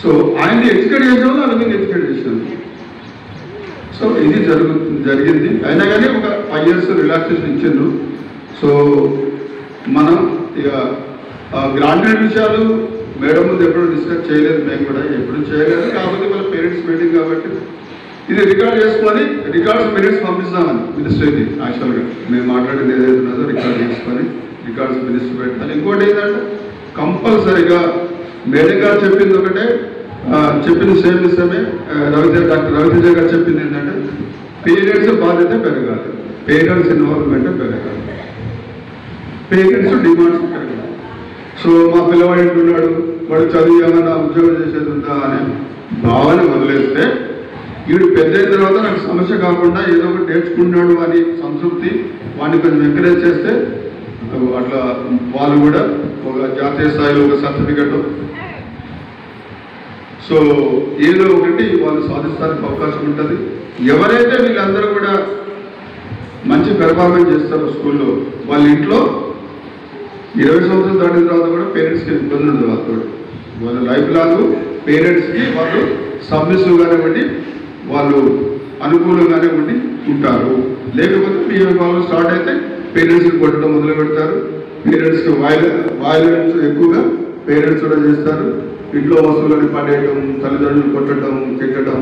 So ఆయన్ని ఎడ్యుకేట్ చేసాము, అది మేము ఎడ్యుకేట్ చేసాము. సో ఇది జరిగింది. అయినా కానీ ఒక 5 years రిలాక్సేషన్ ఇచ్చిండ్రు. సో మనం ఇక గ్రాంటెడ్ విషయాలు మేడం ముందు ఎప్పుడు డిస్కస్ చేయలేదు, మేము కూడా ఎప్పుడు చేయలేదు. కాకపోతే వాళ్ళ పేరెంట్స్ మీటింగ్ కాబట్టి ఇది రికార్డ్ చేసుకొని రికార్డ్స్ మినిట్స్ పంపిస్తామని మినిస్ట్రీకి. యాక్చువల్గా మేము మాట్లాడింది ఏదైతే ఉన్నదో రికార్డ్ చేసుకొని రికార్డ్స్ మినిస్ట్రీ పెట్టాలి. ఇంకోటి ఏంటంటే కంపల్సరిగా మేడం గారు చెప్పింది ఒకటే, చెప్పింది సేమ్ విషయమే. డాక్టర్ రవితేజ గారు చెప్పింది ఏంటంటే పేరెంట్స్ బాధ్యత పెరగాలి, పేరెంట్స్ ఇన్వాల్వ్మెంట్ పెరగాలి, పేరెంట్స్ డిమాండ్స్ పెరగాలి. సో మా పిల్లవాడు ఏంటున్నాడు, వాడు చదివి ఏమన్నా ఉద్యోగం చేసేది ఉందా అనే భావన వదిలేస్తే వీడు పెద్ద అయిన తర్వాత నాకు సమస్య కాకుండా ఏదో ఒకటి నేర్చుకున్నాడు అని సంతృప్తి వాడిని కొంచెం ఎంకరేజ్ చేస్తే అట్లా వాళ్ళు కూడా ఒక జాతీయ స్థాయిలో ఒక సర్టిఫికెట్ సో ఏదో ఒకటి వాళ్ళు సాధిస్తానికి అవకాశం ఉంటుంది. ఎవరైతే వీళ్ళందరూ కూడా మంచి పెర్ఫార్మెన్స్ చేస్తారో స్కూల్లో వాళ్ళ ఇంట్లో 20 సంవత్సరాలు దాటిన తర్వాత కూడా పేరెంట్స్కి ఇబ్బంది ఉండదు. వాళ్ళ లైఫ్ లాంగ్ పేరెంట్స్కి వాళ్ళు సబ్మిసివ్గానే ఉండి వాళ్ళు అనుకూలంగానే ఉండి ఉంటారు. లేకపోతే బిహేవియర్ వాళ్ళు స్టార్ట్ అయితే పేరెంట్స్కి కొట్టడం మొదలు పెడతారు. పేరెంట్స్కి వైలెన్స్ ఎక్కువగా పేరెంట్స్ కూడా చేస్తారు. ఇంట్లో వస్తువులని పడేయడం, తల్లిదండ్రులు కొట్టడం, తిట్టడం,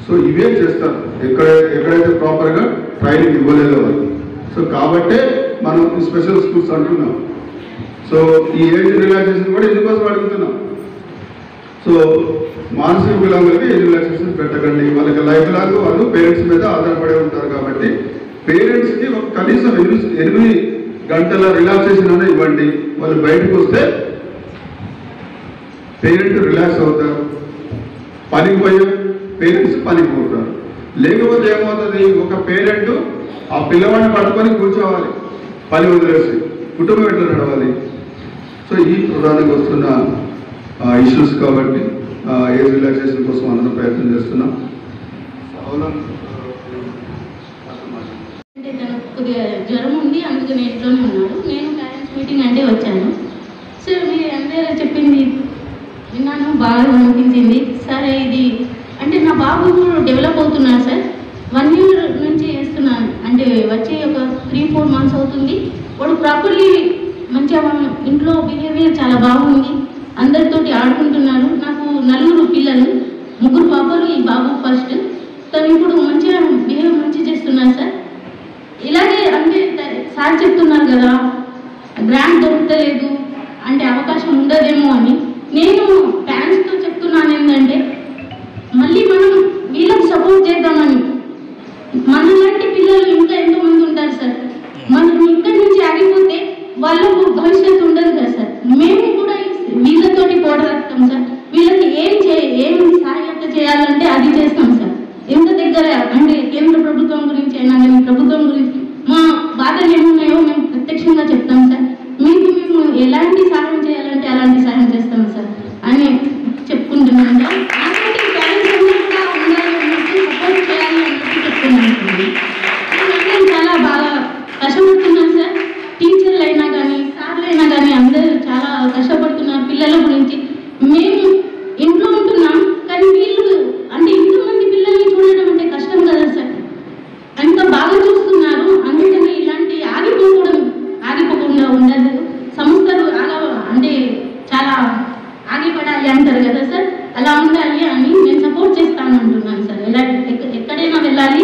సో ఇవే చేస్తారు ఎక్కడైతే ప్రాపర్గా ట్రైనింగ్ ఇవ్వలేదో వాళ్ళు. సో కాబట్టే మనం స్పెషల్ స్కూల్స్ అంటున్నాం. సో ఈ ఏజ్ రిలాక్సేషన్ కూడా ఎందుకోసం అడుగుతున్నాం. సో మానసిక వికలాంగులకి ఏజ్ రిలాక్సేషన్ పెట్టకండి. వాళ్ళకి లైఫ్ లాంగ్ వాళ్ళు పేరెంట్స్ మీద ఆధారపడే ఉంటారు కాబట్టి పేరెంట్స్కి ఒక కనీసం 8 గంటల రిలాక్సేషన్ అనేది ఇవ్వండి. వాళ్ళు బయటకు వస్తే పేరెంట్ రిలాక్స్ అవుతారు, పనికి పోయే పేరెంట్స్ పనికి పోతారు. లేకపోతే ఏమవుతుంది, ఒక పేరెంట్ ఆ పిల్లవాడిని పట్టుకొని కూర్చోవాలి, పని వదిలేసి కుటుంబం ఎట్లా నడవాలి. సో ఈ ప్రధానంగా వస్తున్న ఇష్యూస్ కాబట్టి ఏజ్ రిలాక్సేషన్ కోసం అందరం ప్రయత్నం చేస్తున్నాం. అంటే తనకు కొద్దిగా జ్వరం ఉంది, అందుకు నేను ఇంట్లోనే ఉన్నాడు. నేను పేరెంట్స్ మీటింగ్ అంటే వచ్చాను. సో మీరు అందరూ చెప్పింది విన్నాను, బాగా అనిపించింది. సరే ఇది అంటే నా బాబు డెవలప్ అవుతున్నాడు సార్. 1 year నుంచి చేస్తున్నాను, అంటే వచ్చి ఒక 3-4 months అవుతుంది. వాడు ప్రాపర్లీ మంచిగా ఇంట్లో బిహేవియర్ చాలా బాగుంది, అందరితోటి ఆడుకుంటున్నాడు. నాకు 4 పిల్లలు, 3 పాపలు, ఈ బాబు ఫస్ట్. తను ఇప్పుడు మంచిగా బిహేవ్ మంచిగా చేస్తున్నాడు సార్. ఇలాగే అంటే సార్ చెప్తున్నారు కదా గ్రాంట్ దొరకలేదు అంటే అవకాశం ఉండదేమో అని. నేను పేరెంట్స్తో చెప్తున్నాను ఏంటంటే మళ్ళీ మనం వీళ్ళకి సపోర్ట్ చేద్దామని. మనలాంటి పిల్లలు ఇంకా ఎంతోమంది ఉంటారు సార్. మనం ఇక్కడి నుంచి ఆగిపోతే వాళ్ళకు భవిష్యత్తు ఉండదు కదా సార్. మేము కూడా వీళ్ళతోటి పోరాడతాం సార్. వీళ్ళకి ఏం సహాయత చేయాలంటే అది చేస్తాం సార్. ఎంత దగ్గర అంటే కేంద్ర ప్రభుత్వం గురించి అయినా కానీ ప్రభుత్వం గురించి మా బాధలు ఏమున్నాయో మేము ప్రత్యక్షంగా చెప్తాం సార్. మీకు మేము ఎలాంటి సహాయం చేయాలంటే అలాంటి సహాయం చేస్తాం సార్ అని చెప్పుకుంటున్నాం సార్. అలాంటి పేరెంట్స్ అందరూ కూడా ఉండాలి అన్నట్టు సపోర్ట్ చేయాలి అన్నట్టు చెప్తున్నాను సార్. నేను చాలా బాగా కష్టపడుతున్నాను సార్. టీచర్లు అయినా కానీ సార్లు అయినా కానీ అందరూ చాలా కష్టపడుతున్నారు పిల్లల గురించి. మేము ఇంట్లో ఉంటున్నాం కానీ వీళ్ళు అంటే ఇంతమంది పిల్లల్ని చూడడం అంటే కష్టం కదా సార్. అంత బాగా చూస్తున్నారు. అందుకని ఇలాంటి ఆగిపోకుండా ఉండదు. సంస్థలు అంటే చాలా ఆగిపడాలి అంటారు కదా సార్, అలా ఉండాలి అని నేను సపోర్ట్ చేస్తాను అంటున్నాను సార్. ఎక్కడైనా వెళ్ళాలి